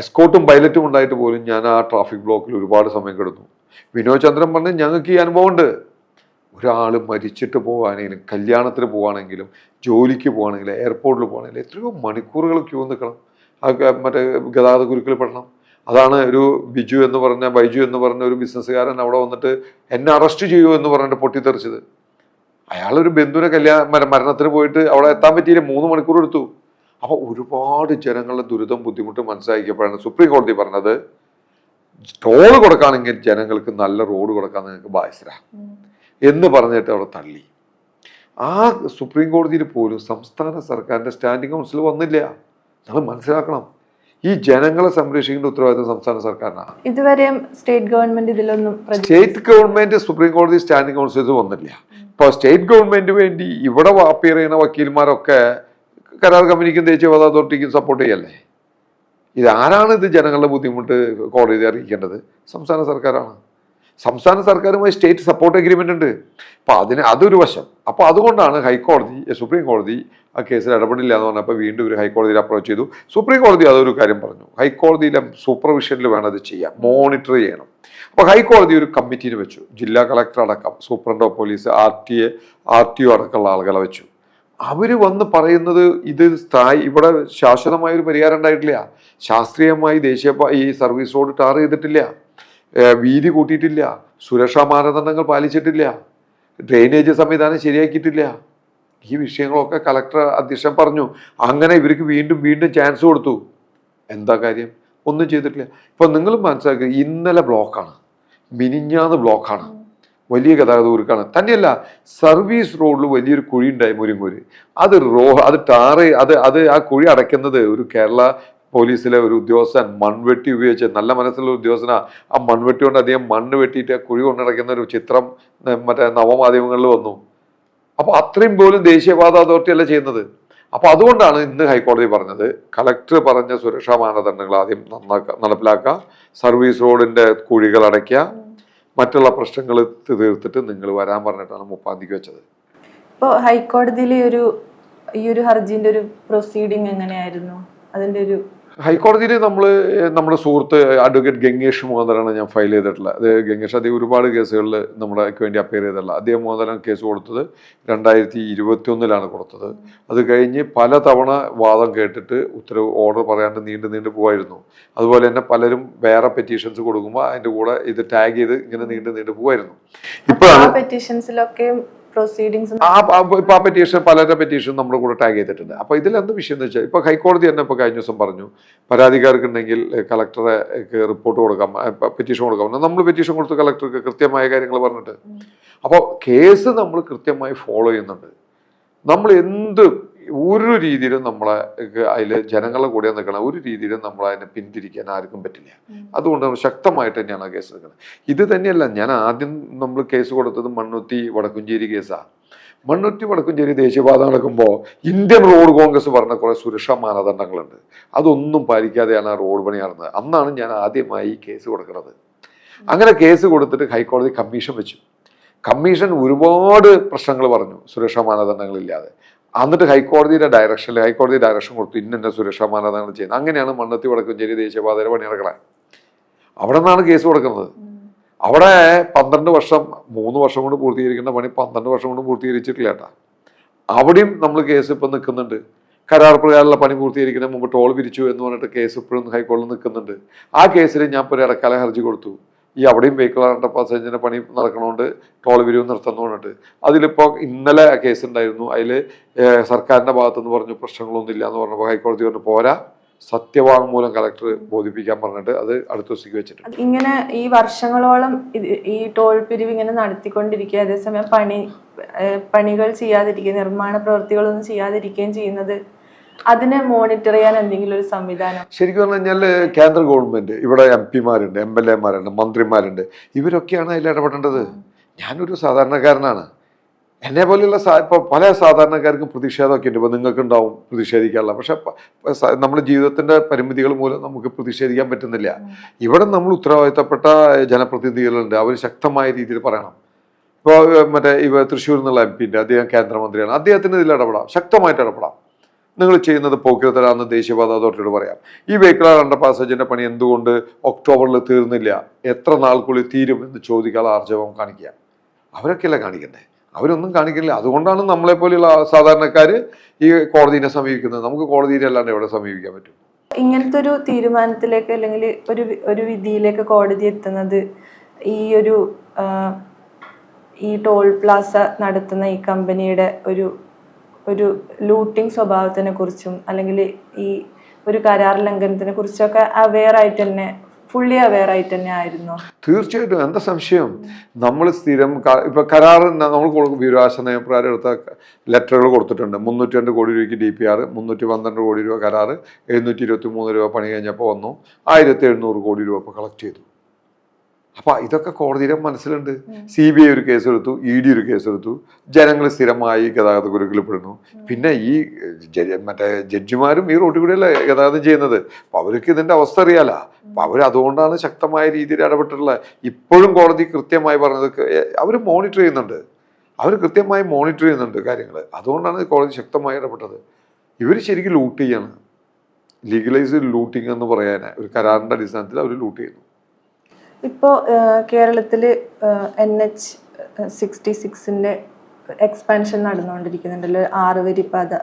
എസ്കോട്ടും പൈലറ്റും ഉണ്ടായിട്ട് പോലും ഞാൻ ആ ട്രാഫിക് ബ്ലോക്കിൽ ഒരുപാട് സമയം കിടന്നു. വിനോദ് ചന്ദ്രൻ പറഞ്ഞു, ഞങ്ങൾക്ക് ഈ അനുഭവം ഉണ്ട്. ഒരാൾ മരിച്ചിട്ട് പോകാനെങ്കിലും, കല്യാണത്തിന് പോവാണെങ്കിലും, ജോലിക്ക് പോവാണെങ്കിലും, എയർപോർട്ടിൽ പോകണമെങ്കിലും എത്രയോ മണിക്കൂറുകൾ ക്യൂ നിൽക്കണം. മറ്റേ ഗതാഗത കുരുക്കിൽ പെടണം. അതാണ് ഒരു ബൈജു എന്ന് പറഞ്ഞ ഒരു ബിസിനസ്സുകാരൻ അവിടെ വന്നിട്ട് എന്നെ അറസ്റ്റ് ചെയ്യൂ എന്ന് പറഞ്ഞിട്ട് പൊട്ടിത്തെറിച്ചത്. അയാളൊരു ബന്ധുവിനെ മരണത്തിന് പോയിട്ട് അവിടെ എത്താൻ പറ്റിയില്ല, 3 മണിക്കൂർ എടുത്തു. അപ്പോൾ ഒരുപാട് ജനങ്ങളുടെ ദുരിതം ബുദ്ധിമുട്ട് മനസ്സിലാക്കിയപ്പോഴാണ് സുപ്രീം കോടതി പറഞ്ഞത്, ടോൾ കൊടുക്കുകയാണെങ്കിൽ ജനങ്ങൾക്ക് നല്ല റോഡ് കൊടുക്കാൻ നിങ്ങൾക്ക് ബാധ്യസ്ഥ എന്ന് പറഞ്ഞിട്ട് അവിടെ തള്ളി. ആ സുപ്രീം കോടതിയിൽ പോലും സംസ്ഥാന സർക്കാരിൻ്റെ സ്റ്റാൻഡിംഗ് കൗൺസിൽ വന്നില്ല. നമ്മൾ മനസ്സിലാക്കണം, ഈ ജനങ്ങളെ സംരക്ഷിക്കേണ്ട ഉത്തരവാദിത്വം സംസ്ഥാന സർക്കാരിനാണ്. ഇതുവരെയും സ്റ്റേറ്റ് ഗവൺമെന്റ് ഇതിലൊന്നും സ്റ്റേറ്റ് ഗവൺമെന്റ് സുപ്രീം കോടതി സ്റ്റാൻഡിംഗ് കൗൺസിൽ വന്നില്ല. ഇപ്പോൾ സ്റ്റേറ്റ് ഗവൺമെന്റ് വേണ്ടി ഇവിടെ അപ്പിയർ ചെയ്യുന്ന വക്കീൽമാരൊക്കെ കരാർ കമ്പനിക്കും ദേശീയപാത അതോറിറ്റിക്കും സപ്പോർട്ട് ചെയ്യല്ലേ? ഇതാരാണ് ഇത് ജനങ്ങളുടെ ബുദ്ധിമുട്ട് കോടതി അറിയിക്കേണ്ടത്? സംസ്ഥാന സർക്കാരാണ്. സംസ്ഥാന സർക്കാരുമായി സ്റ്റേറ്റ് സപ്പോർട്ട് എഗ്രിമെന്റ് ഉണ്ട്. അപ്പോൾ അതൊരു വശം. അപ്പോൾ അതുകൊണ്ടാണ് സുപ്രീം കോടതി ആ കേസിൽ ഇടപെടില്ല എന്ന് പറഞ്ഞപ്പോൾ വീണ്ടും ഒരു ഹൈക്കോടതിയിൽ അപ്രോച്ച് ചെയ്തു. സുപ്രീം കോടതി അതൊരു കാര്യം പറഞ്ഞു, ഹൈക്കോടതിയിലെ സൂപ്പർവിഷനിൽ വേണം അത് ചെയ്യാം, മോണിറ്റർ ചെയ്യണം. അപ്പോൾ ഹൈക്കോടതി ഒരു കമ്മിറ്റീനെ വെച്ചു. ജില്ലാ കളക്ടർ അടക്കം, സൂപ്രണ്ട് ഓഫ് പോലീസ്, RTO അടക്കമുള്ള ആളുകളെ വെച്ചു. അവർ വന്ന് പറയുന്നത് ഇത് ഇവിടെ ശാശ്വതമായ ഒരു പരിഹാരം ഉണ്ടായിട്ടില്ല. ശാസ്ത്രീയമായി ഈ സർവീസ് റോഡ് ടാർ ചെയ്തിട്ടില്ല, വീതി കൂട്ടിയിട്ടില്ല, സുരക്ഷാ മാനദണ്ഡങ്ങൾ പാലിച്ചിട്ടില്ല, ഡ്രെയിനേജ് സംവിധാനം ശരിയാക്കിയിട്ടില്ല. ഈ വിഷയങ്ങളൊക്കെ കളക്ടർ അധ്യക്ഷൻ പറഞ്ഞു. അങ്ങനെ ഇവർക്ക് വീണ്ടും വീണ്ടും ചാൻസ് കൊടുത്തു. എന്താ കാര്യം? ഒന്നും ചെയ്തിട്ടില്ല. ഇപ്പം നിങ്ങൾ മനസ്സിലാക്കുക, ഇന്നലെ ബ്ലോക്കാണ്, മിനിഞ്ഞാന്ന് ബ്ലോക്കാണ്, വലിയ ഗതാഗത കുരുക്കാണ്. തന്നെയല്ല, സർവീസ് റോഡിൽ വലിയൊരു കുഴി ഉണ്ടായി മുരിങ്ങൂര്. അത് ടാറ് ആ കുഴി അടയ്ക്കുന്നത് ഒരു കേരള പോലീസിലെ ഒരു ഉദ്യോഗസ്ഥൻ മൺവെട്ടി ഉപയോഗിച്ച്, നല്ല മനസ്സിലുള്ള ഉദ്യോഗസ്ഥനാ, ആ മൺവെട്ടി കൊണ്ട് അധികം മണ്ണ് വെട്ടിയിട്ട് ആ കുഴി കൊണ്ടടയ്ക്കുന്ന ഒരു ചിത്രം മറ്റേ നവമാധ്യമങ്ങളിൽ വന്നു. അപ്പോൾ അത്രയും പോലും ദേശീയപാത അതോറിറ്റി അല്ല ചെയ്യുന്നത്. അപ്പോൾ അതുകൊണ്ടാണ് ഇന്ന് ഹൈക്കോടതി പറഞ്ഞത്, കളക്ടർ പറഞ്ഞ സുരക്ഷാ മാനദണ്ഡങ്ങൾ ആദ്യം നടപ്പിലാക്കുക, സർവീസ് റോഡിന്റെ കുഴികൾ അടയ്ക്കുക, മറ്റുള്ള പ്രശ്നങ്ങൾ തീർത്തിട്ട് നിങ്ങൾ വരാൻ പറഞ്ഞിട്ടാണ് 30-ാം തീയതിക്ക് വെച്ചത്. ഇപ്പോൾ ഹൈക്കോടതിയിൽ ഈ ഒരു ഹർജീന്റെ ഒരു പ്രൊസീഡിങ് എങ്ങനെയായിരുന്നു? അതിന്റെ ഒരു ഹൈക്കോടതിയിൽ നമ്മുടെ സുഹൃത്ത് അഡ്വക്കേറ്റ് ഗംഗേഷ് മുഖാന്തരമാണ് ഞാൻ ഫയൽ ചെയ്തിട്ടുള്ളത്. അത് ഗംഗേഷ് അദ്ദേഹം ഒരുപാട് കേസുകളിൽ നമുക്ക് വേണ്ടി അപ്പയർ ചെയ്തിട്ടുള്ള. അദ്ദേഹം മുഖാന്തരം കേസ് കൊടുത്തത് 2021 കൊടുത്തത്. അത് കഴിഞ്ഞ് പല തവണ വാദം കേട്ടിട്ട് ഉത്തരവ് ഓർഡർ പറയാണ്ട് നീണ്ടു പോവായിരുന്നു. അതുപോലെ തന്നെ പലരും വേറെ പെറ്റീഷൻസ് കൊടുക്കുമ്പോൾ അതിൻ്റെ കൂടെ ഇത് ടാഗ് ചെയ്ത് ഇങ്ങനെ നീണ്ടു പോവായിരുന്നു. ഇപ്പോഴാണ് പെറ്റീഷൻസിലൊക്കെ പ്രൊസീഡിങ്സ് പലരുടെ പെറ്റീഷൻ നമ്മുടെ കൂടെ ടാഗ് ചെയ്തിട്ടുണ്ട്. അപ്പോൾ ഇതിലെന്ത് വിഷയം എന്ന് വെച്ചാൽ, ഇപ്പോൾ ഹൈക്കോടതി തന്നെ ഇപ്പോൾ കഴിഞ്ഞ ദിവസം പറഞ്ഞു, പരാതിക്കാർക്കുണ്ടെങ്കിൽ കളക്ടറെ റിപ്പോർട്ട് കൊടുക്കാം, പെറ്റീഷൻ കൊടുക്കാം. നമ്മൾ പെറ്റീഷൻ കൊടുത്ത് കളക്ടർക്ക് കൃത്യമായ കാര്യങ്ങൾ പറഞ്ഞിട്ട്, അപ്പോൾ കേസ് നമ്മൾ കൃത്യമായി ഫോളോ ചെയ്യുന്നുണ്ട്. നമ്മൾ ഒരു രീതിയിലും നമ്മളെ അതിൽ ജനങ്ങളുടെ കൂടെ നിൽക്കണം, ഒരു രീതിയിലും നമ്മളതിനെ പിന്തിരിക്കാൻ ആർക്കും പറ്റില്ല. അതുകൊണ്ട് നമ്മൾ ശക്തമായിട്ട് തന്നെയാണ് ആ കേസ് നിൽക്കുന്നത്. ഇത് തന്നെയല്ല, ഞാൻ ആദ്യം നമ്മൾ കേസ് കൊടുത്തത് മണ്ണുത്തി വടക്കുംചേരി കേസാണ്. മണ്ണുത്തി വടക്കുംചേരി ദേശീയപാത നടക്കുമ്പോൾ ഇന്ത്യൻ റോഡ് കോൺഗ്രസ് പറഞ്ഞ കുറേ സുരക്ഷാ മാനദണ്ഡങ്ങളുണ്ട്, അതൊന്നും പാലിക്കാതെയാണ് ആ റോഡ് പണി നടന്നത്. അന്നാണ് ഞാൻ ആദ്യമായി കേസ് കൊടുക്കുന്നത്. അങ്ങനെ കേസ് കൊടുത്തിട്ട് ഹൈക്കോടതി കമ്മീഷൻ വെച്ചു. കമ്മീഷൻ ഒരുപാട് പ്രശ്നങ്ങൾ പറഞ്ഞു സുരക്ഷാ മാനദണ്ഡങ്ങളില്ലാതെ. എന്നിട്ട് ഹൈക്കോടതി ഡയറക്ഷൻ കൊടുത്തു, ഇന്ന സുരക്ഷാ മാനദണ്ഡങ്ങൾ ചെയ്യുന്നത്. അങ്ങനെയാണ് മണ്ണുത്തി വടക്കുംചേരി ദേശീയപാതയുടെ പണി നടക്കണേ. അവിടെ നിന്നാണ് കേസ് കൊടുക്കുന്നത്. അവിടെ 12 വർഷം, 3 വർഷം കൊണ്ട് പൂർത്തീകരിക്കേണ്ട പണി 12 വർഷം കൊണ്ട് പൂർത്തീകരിച്ചിട്ടില്ല കേട്ടാ. അവിടെയും നമ്മൾ കേസ് ഇപ്പം നിൽക്കുന്നുണ്ട്. കരാർ പ്രകാരമുള്ള പണി പൂർത്തീകരിക്കുന്നതിന് മുമ്പ് ടോൾ പിരിച്ചു എന്ന് പറഞ്ഞിട്ട് കേസ് ഇപ്പോഴും ഹൈക്കോടതിയിൽ നിൽക്കുന്നുണ്ട്. ആ കേസിൽ ഞാൻ ഇപ്പോൾ ഒരു ഇടക്കാല ഹർജി കൊടുത്തു. അവിടെയും വെഹിക്കിൾ അണ്ടർ പാസേജിന്റെ പണി നടക്കണോണ്ട് ടോൾ പിരിവ് നിർത്തുന്നു പറഞ്ഞിട്ട്. അതിലിപ്പോൾ ഇന്നലെ കേസ് ഉണ്ടായിരുന്നു. അതിൽ സർക്കാരിന്റെ ഭാഗത്തുനിന്ന് പറഞ്ഞു പ്രശ്നങ്ങളൊന്നും ഇല്ല എന്ന് പറഞ്ഞപ്പോൾ ഹൈക്കോടതി പറഞ്ഞു പോരാ, സത്യവാങ്മൂലം കളക്ടർ ബോധിപ്പിക്കാൻ പറഞ്ഞിട്ട് അത് അടുത്ത ദിവസത്തേക്ക് വെച്ചിട്ടുണ്ട്. ഇങ്ങനെ ഈ വർഷങ്ങളോളം ഈ ടോൾ പിരിവ് ഇങ്ങനെ നടത്തിക്കൊണ്ടിരിക്കുക, അതേസമയം പണികൾ ചെയ്യാതിരിക്കുക, നിർമ്മാണ പ്രവൃത്തികളൊന്നും ചെയ്യാതിരിക്കുകയും ചെയ്യുന്നത്, അതിനെ മോണിറ്റർ ചെയ്യാൻ എന്തെങ്കിലും ഒരു സംവിധാനം? ശരിക്കും പറഞ്ഞു കഴിഞ്ഞാൽ കേന്ദ്ര ഗവൺമെന്റ്, ഇവിടെ MP-മാരുണ്ട്, MLA-മാരുണ്ട്, മന്ത്രിമാരുണ്ട്, ഇവരൊക്കെയാണ് അതിൽ ഇടപെടേണ്ടത്. ഞാനൊരു സാധാരണക്കാരനാണ്. എന്നെ പോലെയുള്ള ഇപ്പോൾ പല സാധാരണക്കാർക്കും പ്രതിഷേധമൊക്കെ ഉണ്ട്. ഇപ്പോൾ നിങ്ങൾക്കുണ്ടാവും പ്രതിഷേധിക്കാനുള്ള, പക്ഷെ നമ്മുടെ ജീവിതത്തിന്റെ പരിമിതികൾ മൂലം നമുക്ക് പ്രതിഷേധിക്കാൻ പറ്റുന്നില്ല. ഇവിടെ നമ്മൾ ഉത്തരവാദിത്തപ്പെട്ട ജനപ്രതിനിധികളുണ്ട്, അവർ ശക്തമായ രീതിയിൽ പറയണം. ഇപ്പോൾ തൃശ്ശൂരിൽ നിന്നുള്ള MP ഉണ്ട്, അദ്ദേഹം കേന്ദ്രമന്ത്രിയാണ്, അദ്ദേഹത്തിന് ഇതിൽ ഇടപെടാം, ശക്തമായിട്ട് ഇടപെടാം. നിങ്ങൾ ചെയ്യുന്നത് പോക്കിരത്തരാന്ന് ദേശീയപാത അതോറിറ്റിയോട് പറയാം. ഈ വെഹിക്കിൾ അണ്ടർ പാസേജിന്റെ പണി എന്തുകൊണ്ട് ഒക്ടോബറിൽ തീർന്നില്ല, എത്ര നാൾക്കുള്ളിൽ തീരും എന്ന് ചോദിക്കാനുള്ള ആർജവം കാണിക്കുക. അവരൊക്കെയല്ലേ കാണിക്കണ്ടേ? അവരൊന്നും കാണിക്കില്ല. അതുകൊണ്ടാണ് നമ്മളെപ്പോലെയുള്ള സാധാരണക്കാർ ഈ കോടതിനെ സമീപിക്കുന്നത്. നമുക്ക് കോടതിയെ അല്ലാണ്ട് എവിടെ സമീപിക്കാൻ പറ്റും? ഇങ്ങനത്തെ ഒരു തീരുമാനത്തിലേക്ക് അല്ലെങ്കിൽ ഒരു വിധിയിലേക്ക് കോടതി എത്തുന്നത് ഈ ടോൾ പ്ലാസ നടത്തുന്ന ഈ കമ്പനിയുടെ ഒരു ലൂട്ടിംഗ് സ്വഭാവത്തിനെ കുറിച്ചും അല്ലെങ്കിൽ ഈ ഒരു കരാർ ലംഘനത്തിനെ കുറിച്ചൊക്കെ ഫുള്ളി അവെയർ ആയിട്ട് തന്നെ ആയിരുന്നു. തീർച്ചയായിട്ടും, എന്താ സംശയം? നമ്മൾ സ്ഥിരം ഇപ്പൊ കരാർ നമ്മൾ വിവരാശ നയപ്രകാരം എടുത്ത ലെറ്ററുകൾ കൊടുത്തിട്ടുണ്ട്. 302 കോടി രൂപയ്ക്ക് DPR, 312 കോടി രൂപ കരാർ, 723 രൂപ പണി കഴിഞ്ഞപ്പോൾ വന്നു, 1700 കോടി രൂപ ഇപ്പോൾ കളക്ട് ചെയ്തു. അപ്പോൾ ഇതൊക്കെ കോടതിയുടെ മനസ്സിലുണ്ട്. CBI ഒരു കേസെടുത്തു, ED ഒരു കേസെടുത്തു, ജനങ്ങൾ സ്ഥിരമായി ഗതാഗത കുരുക്കിൽ പെടുന്നു. പിന്നെ ഈ മറ്റേ ജഡ്ജിമാരും ഈ റോഡിൽ കൂടെയല്ലേ ഗതാഗതം ചെയ്യുന്നത്. അപ്പോൾ അവർക്ക് ഇതിൻ്റെ അവസ്ഥ അറിയാലോ. അപ്പോൾ അവരതുകൊണ്ടാണ് ശക്തമായ രീതിയിൽ ഇടപെട്ടിട്ടുള്ളത്. ഇപ്പോഴും കോടതി കൃത്യമായി പറഞ്ഞത് അവർ മോണിറ്റർ ചെയ്യുന്നുണ്ട്, അവർ കൃത്യമായി മോണിറ്റർ ചെയ്യുന്നുണ്ട് കാര്യങ്ങൾ. അതുകൊണ്ടാണ് കോടതി ശക്തമായി ഇടപെട്ടത്. ഇവർ ശരിക്കും ലൂട്ട് ചെയ്യാണ്, ലീഗലൈസ് ലൂട്ടിങ് എന്ന് പറയാൻ ഒരു കരാറിൻ്റെ അടിസ്ഥാനത്തിൽ അവർ ലൂട്ട് ചെയ്യുന്നു. ഇപ്പോൾ കേരളത്തിൽ NH-66 എക്സ്പാൻഷൻ നടന്നുകൊണ്ടിരിക്കുന്നുണ്ടല്ലോ, 6 വരി പാത.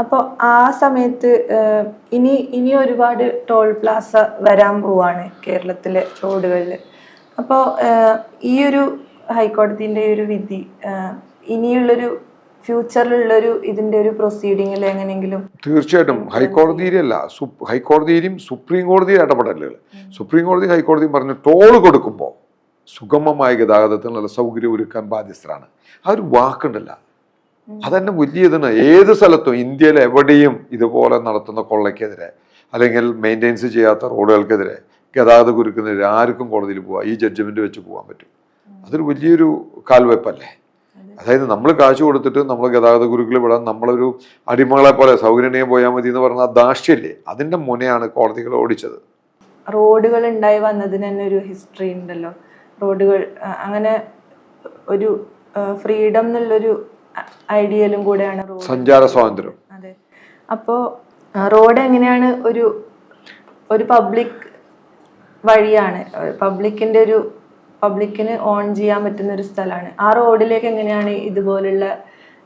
അപ്പോൾ ആ സമയത്ത് ഇനി ഒരുപാട് ടോൾ പ്ലാസ വരാൻ പോവാണ് കേരളത്തിലെ റോഡുകളിൽ. അപ്പോൾ ഈ ഒരു ഹൈക്കോടതിൻ്റെ ഒരു വിധി ഇനിയുള്ളൊരു ഫ്യൂച്ചറിലുള്ളൊരു ഇതിൻ്റെ ഒരു പ്രൊസീഡിങ്ങിൽ എങ്ങനെയെങ്കിലും? തീർച്ചയായിട്ടും ഹൈക്കോടതിയിലല്ല, ഹൈക്കോടതിയിലും സുപ്രീം കോടതിയിൽ ഇടപെടലുകൾ. സുപ്രീം കോടതി ഹൈക്കോടതിയും പറഞ്ഞു ടോൾ കൊടുക്കുമ്പോൾ സുഗമമായ ഗതാഗതത്തിനുള്ള സൗകര്യം ഒരുക്കാൻ ബാധ്യസ്ഥരാണ്. ആ ഒരു വാക്കുണ്ടല്ല, അതന്നെ വലിയ ഇതാണ്. ഏത് സ്ഥലത്തും ഇന്ത്യയിൽ എവിടെയും ഇതുപോലെ നടത്തുന്ന കൊള്ളയ്ക്കെതിരെ അല്ലെങ്കിൽ മെയിൻ്റെനൻസ് ചെയ്യാത്ത റോഡുകൾക്കെതിരെ ഗതാഗത കുരുക്കിനെതിരെ ആർക്കും കോടതിയിൽ പോവാം, ഈ ജഡ്ജ്മെന്റ് വെച്ച് പോകാൻ പറ്റും. അതൊരു വലിയൊരു കാൽവെപ്പല്ലേ. അതായത് നമ്മൾ കാശ് കൊടുത്തിട്ട് നമ്മൾ ഗതാഗത കുരുക്കിൽ വിടാൻ നമ്മളൊരു അടിമകളെ പോലെ സൗകര്യണീയം പോയാൽ മതി എന്ന് പറഞ്ഞാൽ ദാഷ്ട്യല്ലേ. അതിൻ്റെ മുനെയാണ് കോടതികൾ ഓടിച്ചത്. റോഡുകൾ ഉണ്ടായി വന്നതിന് തന്നെ ഒരു ഹിസ്റ്ററി ഉണ്ടല്ലോ. റോഡുകൾ അങ്ങനെ ഒരു ഫ്രീഡം എന്നുള്ളൊരു ഐഡിയലും കൂടെയാണ് സഞ്ചാര സ്വാതന്ത്ര്യം. അതെ. അപ്പോൾ റോഡ് എങ്ങനെയാണ് ഒരു പബ്ലിക് വഴിയാണ്, പബ്ലിക്കിന് ഓൺ ചെയ്യാൻ പറ്റുന്ന ഒരു സ്ഥലമാണ്. ആ റോഡിലേക്ക് എങ്ങനെയാണ് ഇതുപോലുള്ള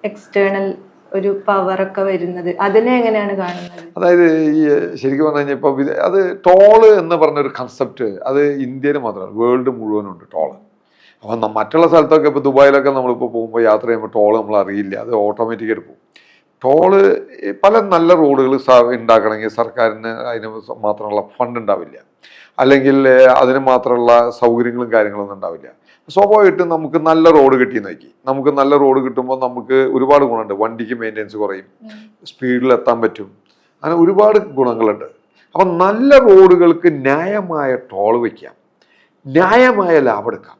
എക്സ്റ്റേണൽ ഒരു പവറൊക്കെ വരുന്നത്? അതിനെ എങ്ങനെയാണ് കാണുന്നത്? അതായത് ഈ ശരിക്കും പറഞ്ഞു കഴിഞ്ഞാൽ ഇപ്പോൾ അത് ടോള് എന്ന് പറഞ്ഞൊരു കൺസെപ്റ്റ് അത് ഇന്ത്യയിൽ മാത്രമല്ല വേൾഡ് മുഴുവനുണ്ട് ടോള്. അപ്പം മറ്റുള്ള സ്ഥലത്തൊക്കെ ഇപ്പോൾ ദുബായിലൊക്കെ നമ്മളിപ്പോൾ പോകുമ്പോൾ യാത്ര ചെയ്യുമ്പോൾ ടോള് നമ്മൾ അറിയില്ല, അത് ഓട്ടോമാറ്റിക്കായിട്ട് പോകും. ടോള് പല നല്ല റോഡുകൾ ഉണ്ടാക്കണമെങ്കിൽ സർക്കാരിന് അതിന് മാത്രമുള്ള ഫണ്ട് ഉണ്ടാവില്ല, അല്ലെങ്കിൽ അതിന് മാത്രമുള്ള സൗകര്യങ്ങളും കാര്യങ്ങളൊന്നും ഉണ്ടാവില്ല. സ്വാഭാവികമായിട്ടും നമുക്ക് നല്ല റോഡ് കിട്ടിയെന്ന് നോക്കി, നമുക്ക് നല്ല റോഡ് കിട്ടുമ്പോൾ നമുക്ക് ഒരുപാട് ഗുണമുണ്ട്. വണ്ടിക്ക് മെയിൻ്റെനൻസ് കുറയും, സ്പീഡിൽ എത്താൻ പറ്റും, അങ്ങനെ ഒരുപാട് ഗുണങ്ങളുണ്ട്. അപ്പം നല്ല റോഡുകൾക്ക് ന്യായമായ ടോൾ വയ്ക്കാം, ന്യായമായ ലാഭം എടുക്കാം.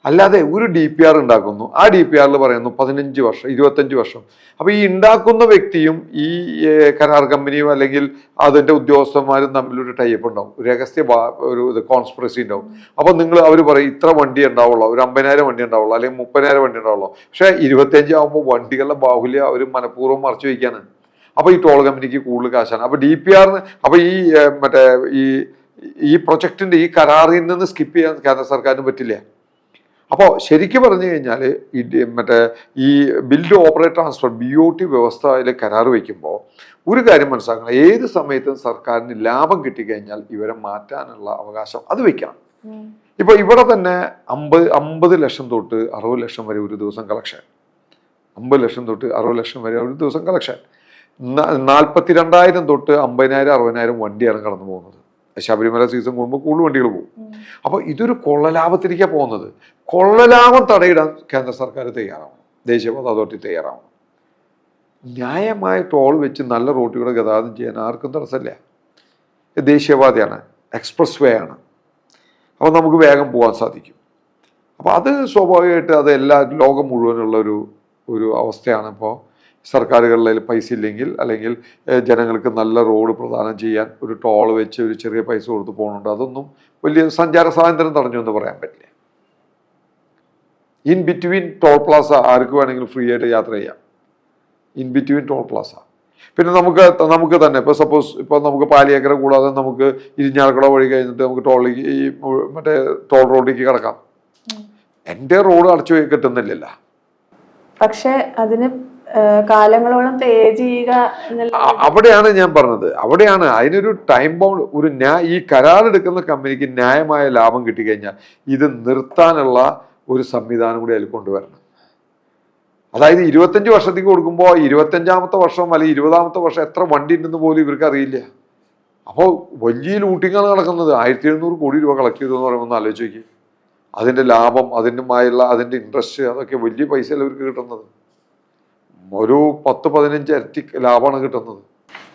അല്ലാതെ ഒരു DPR ഉണ്ടാക്കുന്നു, ആ DPRൽ പറയുന്നു 15 വർഷം 25 വർഷം. അപ്പോൾ ഈ ഉണ്ടാക്കുന്ന വ്യക്തിയും ഈ കരാർ കമ്പനിയും അല്ലെങ്കിൽ അതിൻ്റെ ഉദ്യോഗസ്ഥന്മാരും തമ്മിലൊരു ടൈപ്പ് ഉണ്ടാവും, ഒരു കോൺസ്പിറസി ഉണ്ടാവും. അപ്പോൾ അവർ പറയും ഇത്ര വണ്ടി ഉണ്ടാവുള്ളൂ, ഒരു 50,000 വണ്ടി ഉണ്ടാവുള്ളൂ, അല്ലെങ്കിൽ 30,000 വണ്ടി ഉണ്ടാവുള്ളൂ. പക്ഷേ 25 ആകുമ്പോൾ വണ്ടികളുടെ ബാഹുല്യം അവർ മനഃപൂർവ്വം മറച്ചു വയ്ക്കാണ്. അപ്പോൾ ഈ ടോൾ കമ്പനിക്ക് കൂടുതൽ കാശാണ്. അപ്പോൾ DPRന് അപ്പോൾ ഈ പ്രൊജക്ടിൻ്റെ ഈ കരാറിൽ നിന്ന് സ്കിപ്പ് ചെയ്യാൻ കേന്ദ്ര സർക്കാരിന് പറ്റില്ല. അപ്പോൾ ശരിക്കും പറഞ്ഞു കഴിഞ്ഞാൽ ഈ ബിൽഡ് ഓപ്പറേറ്റ് ട്രാൻസ്ഫർ BOT വ്യവസ്ഥയിൽ കരാർ വയ്ക്കുമ്പോൾ ഒരു കാര്യം മനസ്സിലാക്കണം, ഏത് സമയത്തും സർക്കാരിന് ലാഭം കിട്ടിക്കഴിഞ്ഞാൽ ഇവരെ മാറ്റാനുള്ള അവകാശം അത് വയ്ക്കണം. ഇപ്പോൾ ഇവിടെ തന്നെ 50 ലക്ഷം തൊട്ട് 60 ലക്ഷം വരെ ഒരു ദിവസം കളക്ഷൻ, 50 ലക്ഷം തൊട്ട് 60 ലക്ഷം വരെ ഒരു ദിവസം കളക്ഷൻ, 42,000 തൊട്ട് 50,000 60,000 വണ്ടിയാണ് കടന്നു പോകുന്നത്. ശബരിമല സീസൺ കൂടുമ്പോൾ കൂടുതൽ വണ്ടികൾ പോകും. അപ്പോൾ ഇതൊരു കൊള്ളലാഭത്തിലേക്കാണ് പോകുന്നത്. കൊള്ളലാഭം തടയിടാൻ കേന്ദ്ര സർക്കാർ തയ്യാറാവണം, ദേശീയപാത അതോറിറ്റി തയ്യാറാവണം. ന്യായമായ ടോൾ വെച്ച് നല്ല റോഡുകളുടെ ഗതാഗതം ചെയ്യാൻ ആർക്കും തടസ്സമില്ല. ദേശീയപാതയാണ്, എക്സ്പ്രസ് വേ ആണ്, അപ്പോൾ നമുക്ക് വേഗം പോകാൻ സാധിക്കും. അപ്പോൾ അത് സ്വാഭാവികമായിട്ട് അത് ലോകം മുഴുവനുള്ള ഒരു അവസ്ഥയാണ്. ഇപ്പോൾ സർക്കാരുകളിൽ പൈസ ഇല്ലെങ്കിൽ അല്ലെങ്കിൽ ജനങ്ങൾക്ക് നല്ല റോഡ് പ്രദാനം ചെയ്യാൻ ഒരു ടോൾ വെച്ച് ഒരു ചെറിയ പൈസ കൊടുത്ത് പോകുന്നുണ്ട്. അതൊന്നും വലിയ സഞ്ചാര സ്വാതന്ത്ര്യം തടഞ്ഞു എന്ന് പറയാൻ പറ്റില്ല. ഇൻ ബിറ്റ്വീൻ ടോൾ പ്ലാസ ആർക്ക് വേണമെങ്കിലും ഫ്രീ ആയിട്ട് യാത്ര ചെയ്യാം, ഇൻ ബിറ്റ്വീൻ ടോൾ പ്ലാസ. പിന്നെ നമുക്ക് തന്നെ ഇപ്പോൾ സപ്പോസ് ഇപ്പോൾ നമുക്ക് പാലിയേക്കര കൂടാതെ നമുക്ക് ഇരിഞ്ഞാലക്കുട വഴി കഴിഞ്ഞിട്ട് നമുക്ക് ടോൾ റോഡിലേക്ക് കിടക്കാം. എൻ്റെ റോഡ് അടച്ചു കിട്ടുന്നില്ലല്ലോ. പക്ഷെ അതിന് കാലങ്ങളോളം പേ ചെയ്യുക അവിടെയാണ് ഞാൻ പറഞ്ഞത്. അവിടെയാണ് അതിനൊരു ടൈം ബൗണ്ട്. ഈ കരാറെടുക്കുന്ന കമ്പനിക്ക് ന്യായമായ ലാഭം കിട്ടിക്കഴിഞ്ഞാൽ ഇത് നിർത്താനുള്ള ഒരു സംവിധാനം കൂടി അതിൽ കൊണ്ടുവരണം. അതായത് 25 വർഷത്തേക്ക് കൊടുക്കുമ്പോൾ 25ാമത്തെ വർഷം അല്ലെങ്കിൽ 20ാമത്തെ വർഷം എത്ര വണ്ടി ഉണ്ടെന്ന് പോലും ഇവർക്ക് അറിയില്ല. അപ്പോൾ വലിയ ലൂട്ടിങ്ങാണ് നടക്കുന്നത്. 1,700 കോടി രൂപ കളക്ട് ചെയ്തു എന്ന് പറയുമ്പോൾ ഒന്ന് ആലോചിച്ച് നോക്കി. അതിൻ്റെ ലാഭം, അതിൻ്റെ ഇൻട്രസ്റ്റ്, അതൊക്കെ വലിയ പൈസയല്ല ഇവർക്ക് കിട്ടുന്നത്. ഒരു 10-15 ഇരട്ടി ലാഭമാണ് കിട്ടുന്നത്.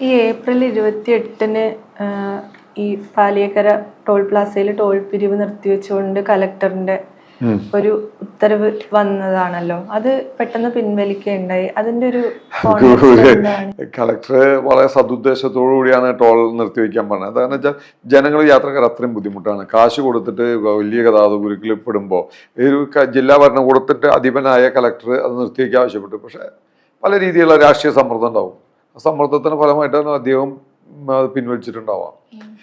ഈ ഏപ്രിൽ 28-ന് ഈ പാലിയേക്കര ടോൾ പ്ലാസയിൽ ടോൾ പിരിവ് നിർത്തിവെച്ചുകൊണ്ട് കലക്ടറിന്റെ ഒരു ഉത്തരവ് വന്നതാണല്ലോ, അത് പെട്ടെന്ന് പിൻവലിക്കുകയുണ്ടായി. അതിന്റെ ഒരു കളക്ടർ വളരെ സദുദ്ദേശത്തോടു കൂടിയാണ് ടോൾ നിർത്തിവെക്കാൻ പറഞ്ഞത്. കാരണം വെച്ചാൽ ജനങ്ങൾ യാത്രക്കാർ അത്രയും ബുദ്ധിമുട്ടാണ്. കാശ് കൊടുത്തിട്ട് വലിയ ഗതാഗത കുരുക്കിൽ പെടുമ്പോൾ ഒരു ജില്ലാ ഭരണകൂടത്തിന്റെ അധിപനായ കളക്ടർ അത് നിർത്തിവെക്കാൻ ആവശ്യപ്പെട്ടു. പക്ഷെ പല രീതിയിലുള്ള രാഷ്ട്രീയ സമ്മർദ്ദം ഉണ്ടാവും. ആ സമ്മർദ്ദത്തിന് ഫലമായിട്ടാണ് അദ്ദേഹം പിൻവലിച്ചിട്ടുണ്ടാവാം.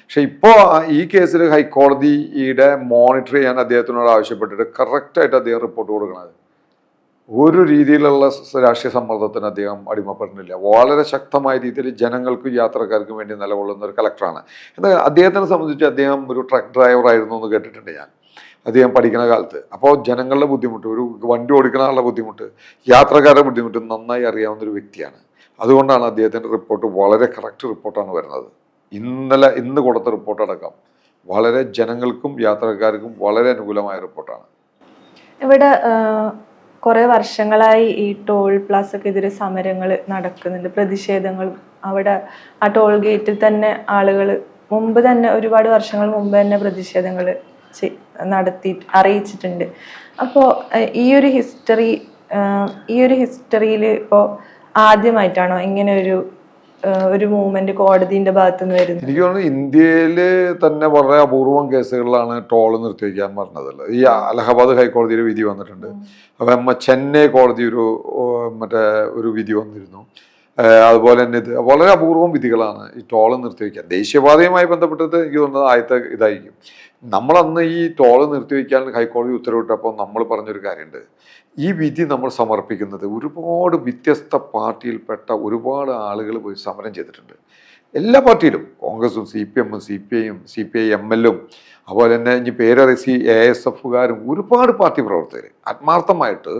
പക്ഷെ ഇപ്പോൾ ഈ കേസിൽ ഹൈക്കോടതിയുടെ മോണിറ്റർ ചെയ്യാൻ അദ്ദേഹത്തിനോട് ആവശ്യപ്പെട്ടിട്ട് കറക്റ്റായിട്ട് അദ്ദേഹം റിപ്പോർട്ട് കൊടുക്കണത്. ഒരു രീതിയിലുള്ള രാഷ്ട്രീയ സമ്മർദ്ദത്തിന് അദ്ദേഹം അടിമപ്പെടുന്നില്ല. വളരെ ശക്തമായ രീതിയിൽ ജനങ്ങൾക്കും യാത്രക്കാർക്കും വേണ്ടി നിലകൊള്ളുന്ന ഒരു കളക്ടറാണ്. എന്നാൽ അദ്ദേഹത്തിനെ സംബന്ധിച്ച് അദ്ദേഹം ഒരു ട്രക്ക് ഡ്രൈവർ ആയിരുന്നു എന്ന് കേട്ടിട്ടുണ്ട് ഞാൻ, അദ്ദേഹം പഠിക്കുന്ന കാലത്ത്. അപ്പോൾ ജനങ്ങളുടെ ബുദ്ധിമുട്ട്, ഒരു വണ്ടി ഓടിക്കുന്ന ആളുടെ ബുദ്ധിമുട്ട്, യാത്രക്കാരുടെ ബുദ്ധിമുട്ട് നന്നായി അറിയാവുന്ന ഒരു വ്യക്തിയാണ്. അതുകൊണ്ടാണ് അദ്ദേഹത്തിൻ്റെ റിപ്പോർട്ട് വളരെ കറക്റ്റ് റിപ്പോർട്ടാണ് വരുന്നത്. ഇന്ന് കൊടുത്ത റിപ്പോർട്ട് അടക്കം വളരെ ജനങ്ങൾക്കും യാത്രക്കാർക്കും വളരെ അനുകൂലമായ റിപ്പോർട്ടാണ്. ഇവിടെ കുറെ വർഷങ്ങളായി ഈ ടോൾ പ്ലാസക്കെതിരെ സമരങ്ങൾ നടക്കുന്നുണ്ട്, പ്രതിഷേധങ്ങളും. അവിടെ ആ ടോൾ ഗേറ്റിൽ തന്നെ ആളുകൾ മുമ്പ് തന്നെ ഒരുപാട് വർഷങ്ങൾ മുമ്പ് തന്നെ പ്രതിഷേധങ്ങൾ നടത്തി അറിയിച്ചിട്ടുണ്ട്. അപ്പോൾ ഈ ഒരു ഹിസ്റ്ററിയിൽ ഇപ്പോൾ ആദ്യമായിട്ടാണോ ഇങ്ങനെ ഒരു മൂവ്മെന്റ് കോടതിന്റെ ഭാഗത്തുനിന്ന് വരുന്നത്? എനിക്ക് തോന്നുന്നു ഇന്ത്യയിൽ തന്നെ വളരെ അപൂർവം കേസുകളിലാണ് ടോൾ നിർത്തിവെക്കാൻ പറഞ്ഞത്. ഈ അലഹബാദ് ഹൈക്കോടതിയിൽ വിധി വന്നിട്ടുണ്ട്. അപ്പം ചെന്നൈ കോടതി ഒരു വിധി വന്നിരുന്നു. അതുപോലെ തന്നെ ഇത് വളരെ അപൂർവം വിധികളാണ് ഈ ടോൾ നിർത്തിവെക്കാൻ. ദേശീയപാതയുമായി ബന്ധപ്പെട്ടത് എനിക്ക് തോന്നുന്നത് ആദ്യത്തെ ഇതായിരിക്കും. നമ്മളന്ന് ഈ ടോൾ നിർത്തിവെക്കാൻ ഹൈക്കോടതി ഉത്തരവിട്ടപ്പോൾ നമ്മൾ പറഞ്ഞൊരു കാര്യമുണ്ട്. ഈ വിധി നമ്മൾ സമർപ്പിക്കുന്നത് ഒരുപാട് വ്യത്യസ്ത പാർട്ടിയിൽപ്പെട്ട ഒരുപാട് ആളുകൾ പോയി സമരം ചെയ്തിട്ടുണ്ട്. എല്ലാ പാർട്ടിയിലും, കോൺഗ്രസും CPM CPI CPI-ML അതുപോലെ തന്നെ ഇനി പേരറിസി ASFകാരും ഒരുപാട് പാർട്ടി പ്രവർത്തകർ ആത്മാർത്ഥമായിട്ട്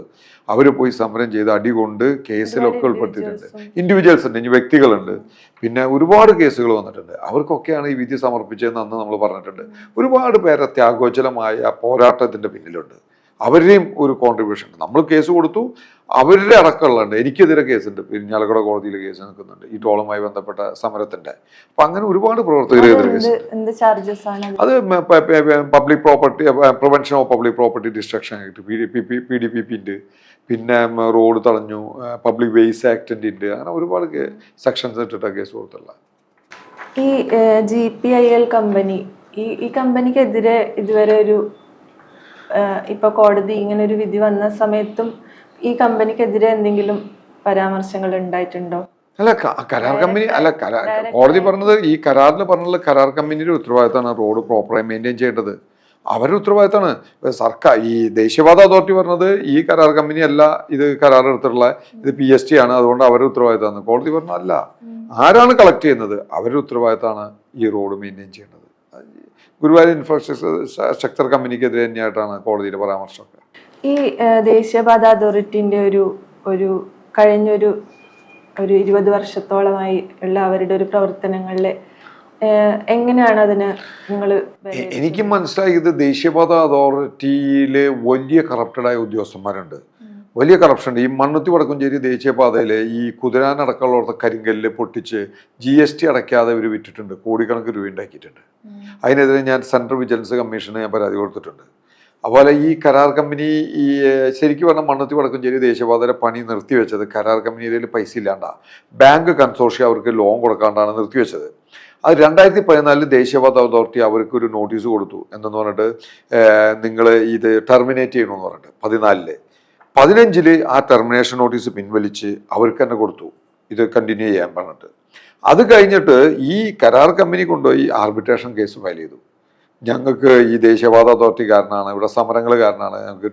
അവർ പോയി സമരം ചെയ്ത് അടികൊണ്ട് കേസിലൊക്കെ ഉൾപ്പെടുത്തിയിട്ടുണ്ട്. ഇൻഡിവിജ്വൽസ് ഉണ്ട്, ഇനി വ്യക്തികളുണ്ട്, പിന്നെ ഒരുപാട് കേസുകൾ വന്നിട്ടുണ്ട്. അവർക്കൊക്കെയാണ് ഈ വിധി സമർപ്പിച്ചതെന്ന് അന്ന് നമ്മൾ പറഞ്ഞിട്ടുണ്ട്. ഒരുപാട് പേരെ ത്യാഗോജ്വലമായ പോരാട്ടത്തിൻ്റെ പിന്നിലുണ്ട്. അവരുടെയും ഒരു കോൺട്രിബ്യൂഷൻ ഉണ്ട്. നമ്മൾ കേസ് കൊടുത്തു, അവരുടെ അടക്കമുള്ളുണ്ട്. എനിക്കെതിരെ കേസുണ്ട്, പിരിഞ്ഞാലക്കുട കോടതിയിൽ കേസ് നിൽക്കുന്നുണ്ട് ഈ ടോളുമായി ബന്ധപ്പെട്ട സമരത്തിന്റെ. അപ്പൊ അങ്ങനെ ഒരുപാട് പ്രവർത്തകരെതിരെ കേസ്. അത് public property prevention of public property destruction act PDPP ഉണ്ട്, പിന്നെ റോഡ് തടഞ്ഞു, പബ്ലിക് വേസ്റ്റ് ആക്ടിന്റെ ഉണ്ട്. അങ്ങനെ ഒരുപാട് സെക്ഷൻസ് ഇട്ടിട്ട് കേസ് കൊടുത്തുള്ള ഈ GPIL കമ്പനി, ഈ കമ്പനിക്കെതിരെ ഇതുവരെ ഇപ്പൊ കോടതി ഇങ്ങനെ ഒരു വിധി വന്ന സമയത്തും ഈ കമ്പനിക്കെതിരെ എന്തെങ്കിലും പരാമർശങ്ങൾ ഉണ്ടായിട്ടുണ്ടോ? അല്ല, കരാർ കമ്പനി കോടതി പറഞ്ഞത്, ഈ കരാറിൽ പറഞ്ഞത് കരാർ കമ്പനിയുടെ ഉത്തരവാദിത്തമാണ് റോഡ് പ്രോപ്പറായി മെയിൻറ്റെയിൻ ചെയ്യേണ്ടത്. അവരുടെ ഉത്തരവാദിത്തമാണ്. സർക്കാർ ഈ ദേശീയപാത അതോറിറ്റി പറഞ്ഞത് ഈ കരാർ കമ്പനി അല്ല, ഇത് കരാർ എടുത്തിട്ടുള്ള ഇത് PST ആണ്, അതുകൊണ്ട് അവരുടെ ഉത്തരവാദിത്തമാണ്. കോടതി പറഞ്ഞല്ല, ആരാണ് കളക്ട് ചെയ്യുന്നത് അവരുടെ ഉത്തരവാദിത്തമാണ് ഈ റോഡ് മെയിൻറ്റെയിൻ ചെയ്യേണ്ടത്. ഗുരുവായൂർ ഇൻഫ്രാസ്ട്രക്ചർ കമ്പനിക്കെതിരെ തന്നെയായിട്ടാണ് കോടതിയുടെ പരാമർശമൊക്കെ. ഈ ദേശീയപാത അതോറിറ്റിന്റെ ഒരു കഴിഞ്ഞൊരു 20 വർഷത്തോളമായി ഉള്ള അവരുടെ ഒരു പ്രവർത്തനങ്ങളിലെ എങ്ങനെയാണ് അതിന് നിങ്ങൾ? എനിക്ക് മനസ്സിലായത് ദേശീയപാത അതോറിറ്റിയിൽ വലിയ കറപ്റ്റഡായ ഉദ്യോഗസ്ഥന്മാരുണ്ട്, വലിയ കറപ്ഷൻ ഉണ്ട്. ഈ മണ്ണുത്തി വടക്കുംചേരി ദേശീയപാതയിൽ ഈ കുതിരാനടക്കമുള്ള കരിങ്കല്ല് പൊട്ടിച്ച് GST അടയ്ക്കാതെ ഇവർ വിറ്റിട്ടുണ്ട്, കോടിക്കണക്കിന് രൂപ ഉണ്ടാക്കിയിട്ടുണ്ട്. അതിനെതിരെ ഞാൻ സെൻട്രൽ വിജിലൻസ് കമ്മീഷന് ഞാൻ പരാതി കൊടുത്തിട്ടുണ്ട്. അതുപോലെ ഈ കരാർ കമ്പനി ശരിക്കും പറഞ്ഞാൽ മണ്ണുത്തി വടക്കുംചേരി ദേശീയപാതയുടെ പണി നിർത്തിവെച്ചത് കരാർ കമ്പനിയിൽ പൈസ ഇല്ലാണ്ടാ, ബാങ്ക് കൺസോർഷ്യം അവർക്ക് ലോൺ കൊടുക്കാണ്ടാണ് നിർത്തിവെച്ചത്. അത് 2014 ദേശീയപാത അതോറിറ്റി അവർക്കൊരു നോട്ടീസ് കൊടുത്തു. എന്തെന്ന് പറഞ്ഞിട്ട് നിങ്ങൾ ഇത് ടെർമിനേറ്റ് ചെയ്യണമെന്ന് പറഞ്ഞിട്ട് 15 ആ ടെർമിനേഷൻ നോട്ടീസ് പിൻവലിച്ച് അവർക്ക് തന്നെ കൊടുത്തു, ഇത് കണ്ടിന്യൂ ചെയ്യാൻ പറഞ്ഞിട്ട്. അത് കഴിഞ്ഞിട്ട് ഈ കരാർ കമ്പനി കൊണ്ടുപോയി ആർബിട്രേഷൻ കേസ് ഫയൽ ചെയ്തു. ഞങ്ങൾക്ക് ഈ ദേശീയപാത അതോറിറ്റി കാരണമാണ്, ഇവിടെ സമരങ്ങൾ കാരണമാണ് ഞങ്ങൾക്ക്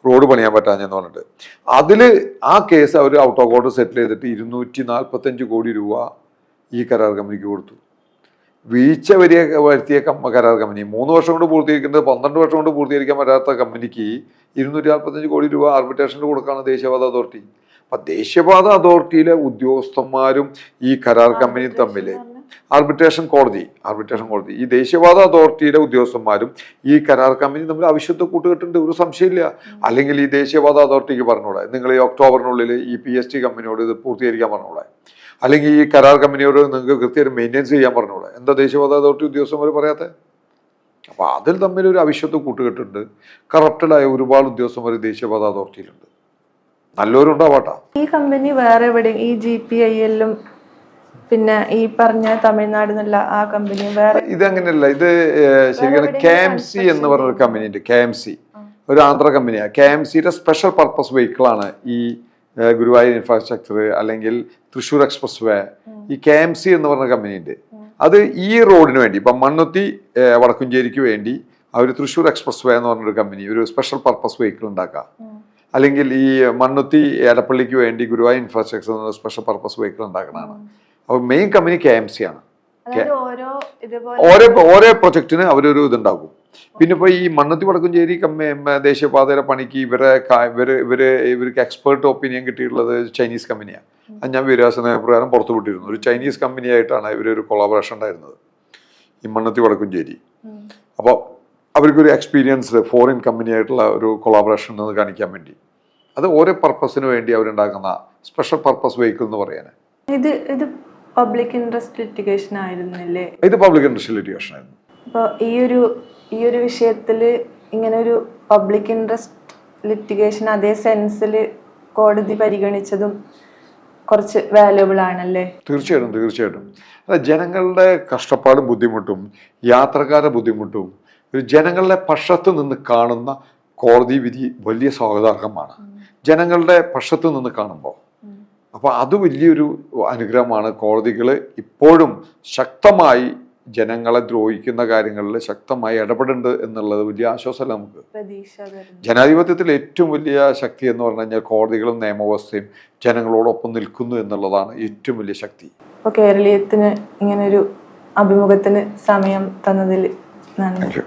റോഡ് പണിയാൻ പറ്റാഞ്ഞെന്ന് പറഞ്ഞിട്ട് ആ കേസ് അവർ ഔട്ട് ഓഫ് കോർട്ട് സെറ്റിൽ ചെയ്തിട്ട് 245 കോടി രൂപ ഈ കരാർ കമ്പനിക്ക് കൊടുത്തു. വീഴ്ച വരുത്തിയ കരാർ കമ്പനി 3 വർഷം കൊണ്ട് പൂർത്തീകരിക്കേണ്ടത് 12 വർഷം കൊണ്ട് പൂർത്തീകരിക്കാൻ പറ്റാത്ത കമ്പനിക്ക് 245 കോടി രൂപ ആർബിട്രേഷന് കൊടുക്കാണ് ദേശീയപാത അതോറിറ്റി. അപ്പൊ ദേശീയപാത അതോറിറ്റിയിലെ ഉദ്യോഗസ്ഥന്മാരും ഈ കരാർ കമ്പനിയും തമ്മിൽ ആർബിട്രേഷൻ കോടതി ഈ ദേശീയപാത അതോറിറ്റിയുടെ ഉദ്യോഗസ്ഥന്മാരും ഈ കരാർ കമ്പനി തമ്മിൽ അവിശുദ്ധ കൂട്ടുകെട്ടുണ്ട്, ഒരു സംശയമില്ല. അല്ലെങ്കിൽ ഈ ദേശീയപാത അതോറിറ്റിക്ക് പറഞ്ഞൂടെ നിങ്ങൾ ഈ ഒക്ടോബറിനുള്ളിൽ ഈ PST കമ്പനിയോട് ഇത് പൂർത്തീകരിക്കാൻ പറഞ്ഞൂടെ? അല്ലെങ്കിൽ ഈ കരാർ കമ്പനിയോട് നിങ്ങൾക്ക് കൃത്യമായിട്ട് മെയിൻ്റെനൻസ് ചെയ്യാൻ പറഞ്ഞോളെ, എന്താ ദേശീയപാത അതോറിറ്റി ഉദ്യോഗസ്ഥന്മാർ പറയാത്തത്? അപ്പോൾ അതിൽ തമ്മിലൊരു അവിശ്വത്ത് കൂട്ടുകെട്ടുണ്ട്. കറപ്റ്റഡായ ഒരുപാട് ഉദ്യോഗസ്ഥന്മാർ ദേശീയപാത അതോറിറ്റിയിലുണ്ട്, നല്ലവരുണ്ടാവാട്ടാ. ഈ കമ്പനി വേറെ എവിടെ, ഈ GPIL-ഉം പിന്നെ ഈ പറഞ്ഞ തമിഴ്നാട് എന്നുള്ള ആ കമ്പനി വേറെ? ഇതങ്ങനെയല്ല, ഇത് ശരിക്കും KMC എന്ന് പറഞ്ഞൊരു കമ്പനി ഉണ്ട്. KMC ഒരു ആന്ധ്ര കമ്പനിയാണ്. KMCയുടെ സ്പെഷ്യൽ പർപ്പസ് വെഹിക്കിളാണ് ഈ ഗുരുവായൂർ ഇൻഫ്രാസ്ട്രക്ചർ അല്ലെങ്കിൽ തൃശ്ശൂർ എക്സ്പ്രസ് വേ. ഈ KMC എന്ന് പറഞ്ഞ കമ്പനി ഉണ്ട്. അത് ഈ റോഡിന് വേണ്ടി, ഇപ്പം മണ്ണുത്തി വടക്കുംചേരിക്ക് വേണ്ടി അവർ തൃശ്ശൂർ എക്സ്പ്രസ് വേ എന്ന് പറഞ്ഞൊരു കമ്പനി ഒരു സ്പെഷ്യൽ പർപ്പസ് വെഹിക്കിൾ ഉണ്ടാക്കുക. അല്ലെങ്കിൽ ഈ മണ്ണുത്തി എടപ്പള്ളിക്ക് വേണ്ടി ഗുരുവായൂർ ഇൻഫ്രാസ്ട്രക്ചർ എന്ന സ്പെഷ്യൽ പർപ്പസ് വെഹിക്കിൾ ഉണ്ടാക്കുന്നതാണ്. അപ്പോൾ മെയിൻ കമ്പനി KMC ആണ്. ഓരോ പ്രൊജക്റ്റിന് അവരൊരു ഇതുണ്ടാകും. പിന്നെ ഇപ്പോൾ ഈ മണ്ണുത്തി വടക്കുംചേരി ദേശീയപാതയുടെ പണിക്ക് ഇവർക്ക് എക്സ്പേർട്ട് ഒപ്പീനിയൻ കിട്ടിയിട്ടുള്ളത് ചൈനീസ് കമ്പനിയാണ്. അത് ഞാൻ വിരാസനപ്രകാരം പുറത്തു വിട്ടിരുന്നു. ഒരു ചൈനീസ് കമ്പനിയായിട്ടാണ് ഇവരൊരു കൊളാബറേഷൻ ഉണ്ടായിരുന്നത് ഈ മണ്ണുത്തി വടക്കുംചേരി. അപ്പോൾ അവർക്കൊരു എക്സ്പീരിയൻസ്ഡ് ഫോറിൻ കമ്പനിയായിട്ടുള്ള ഒരു കൊളാബറേഷൻ എന്ന് കാണിക്കാൻ വേണ്ടി അത് ഓരോ പർപ്പസിന് വേണ്ടി അവരുണ്ടാക്കുന്ന സ്പെഷ്യൽ പർപ്പസ് വെഹിക്കിൾ എന്ന് പറയാൻ. ഇത് പബ്ലിക് ഇൻട്രസ്റ്റ് ലിറ്റിഗേഷൻ ആയിരുന്നില്ലേ? ഇത് പബ്ലിക് ഇൻട്രസ്റ്റ് ലിറ്റിഗേഷൻ ആയിരുന്നു. അപ്പോൾ ഈ ഒരു വിഷയത്തിൽ ഇങ്ങനെ ഒരു പബ്ലിക് ഇൻട്രസ്റ്റ് ലിറ്റിഗേഷൻ അതേ സെൻസിൽ കോടതി പരിഗണിച്ചതും കുറച്ച് വാല്യുബിൾ ആണല്ലേ? തീർച്ചയായിട്ടും. അല്ല, ജനങ്ങളുടെ കഷ്ടപ്പാടും ബുദ്ധിമുട്ടും യാത്രക്കാരുടെ ബുദ്ധിമുട്ടും ഒരു ജനങ്ങളുടെ പക്ഷത്ത് നിന്ന് കാണുന്ന കോടതി വിധി വലിയ സ്വാഗതാർഹമാണ്. ജനങ്ങളുടെ പക്ഷത്ത് നിന്ന് കാണുമ്പോൾ അപ്പോൾ അത് വലിയൊരു അനുഗ്രഹമാണ്. കോടതികൾ ഇപ്പോഴും ശക്തമായി ജനങ്ങളെ ദ്രോഹിക്കുന്ന കാര്യങ്ങളിൽ ശക്തമായി ഇടപെടുന്നുണ്ട് എന്നുള്ളത് വലിയ ആശ്വാസമല്ല നമുക്ക്. ജനാധിപത്യത്തിൽ ഏറ്റവും വലിയ ശക്തി എന്ന് പറഞ്ഞു കഴിഞ്ഞാൽ കോടതികളും നിയമവ്യവസ്ഥയും ജനങ്ങളോടൊപ്പം നിൽക്കുന്നു എന്നുള്ളതാണ് ഏറ്റവും വലിയ ശക്തി. അപ്പോൾ കേരളീയത്തിന് ഇങ്ങനൊരു അഭിമുഖത്തിന് സമയം തന്നതിൽ നന്ദി.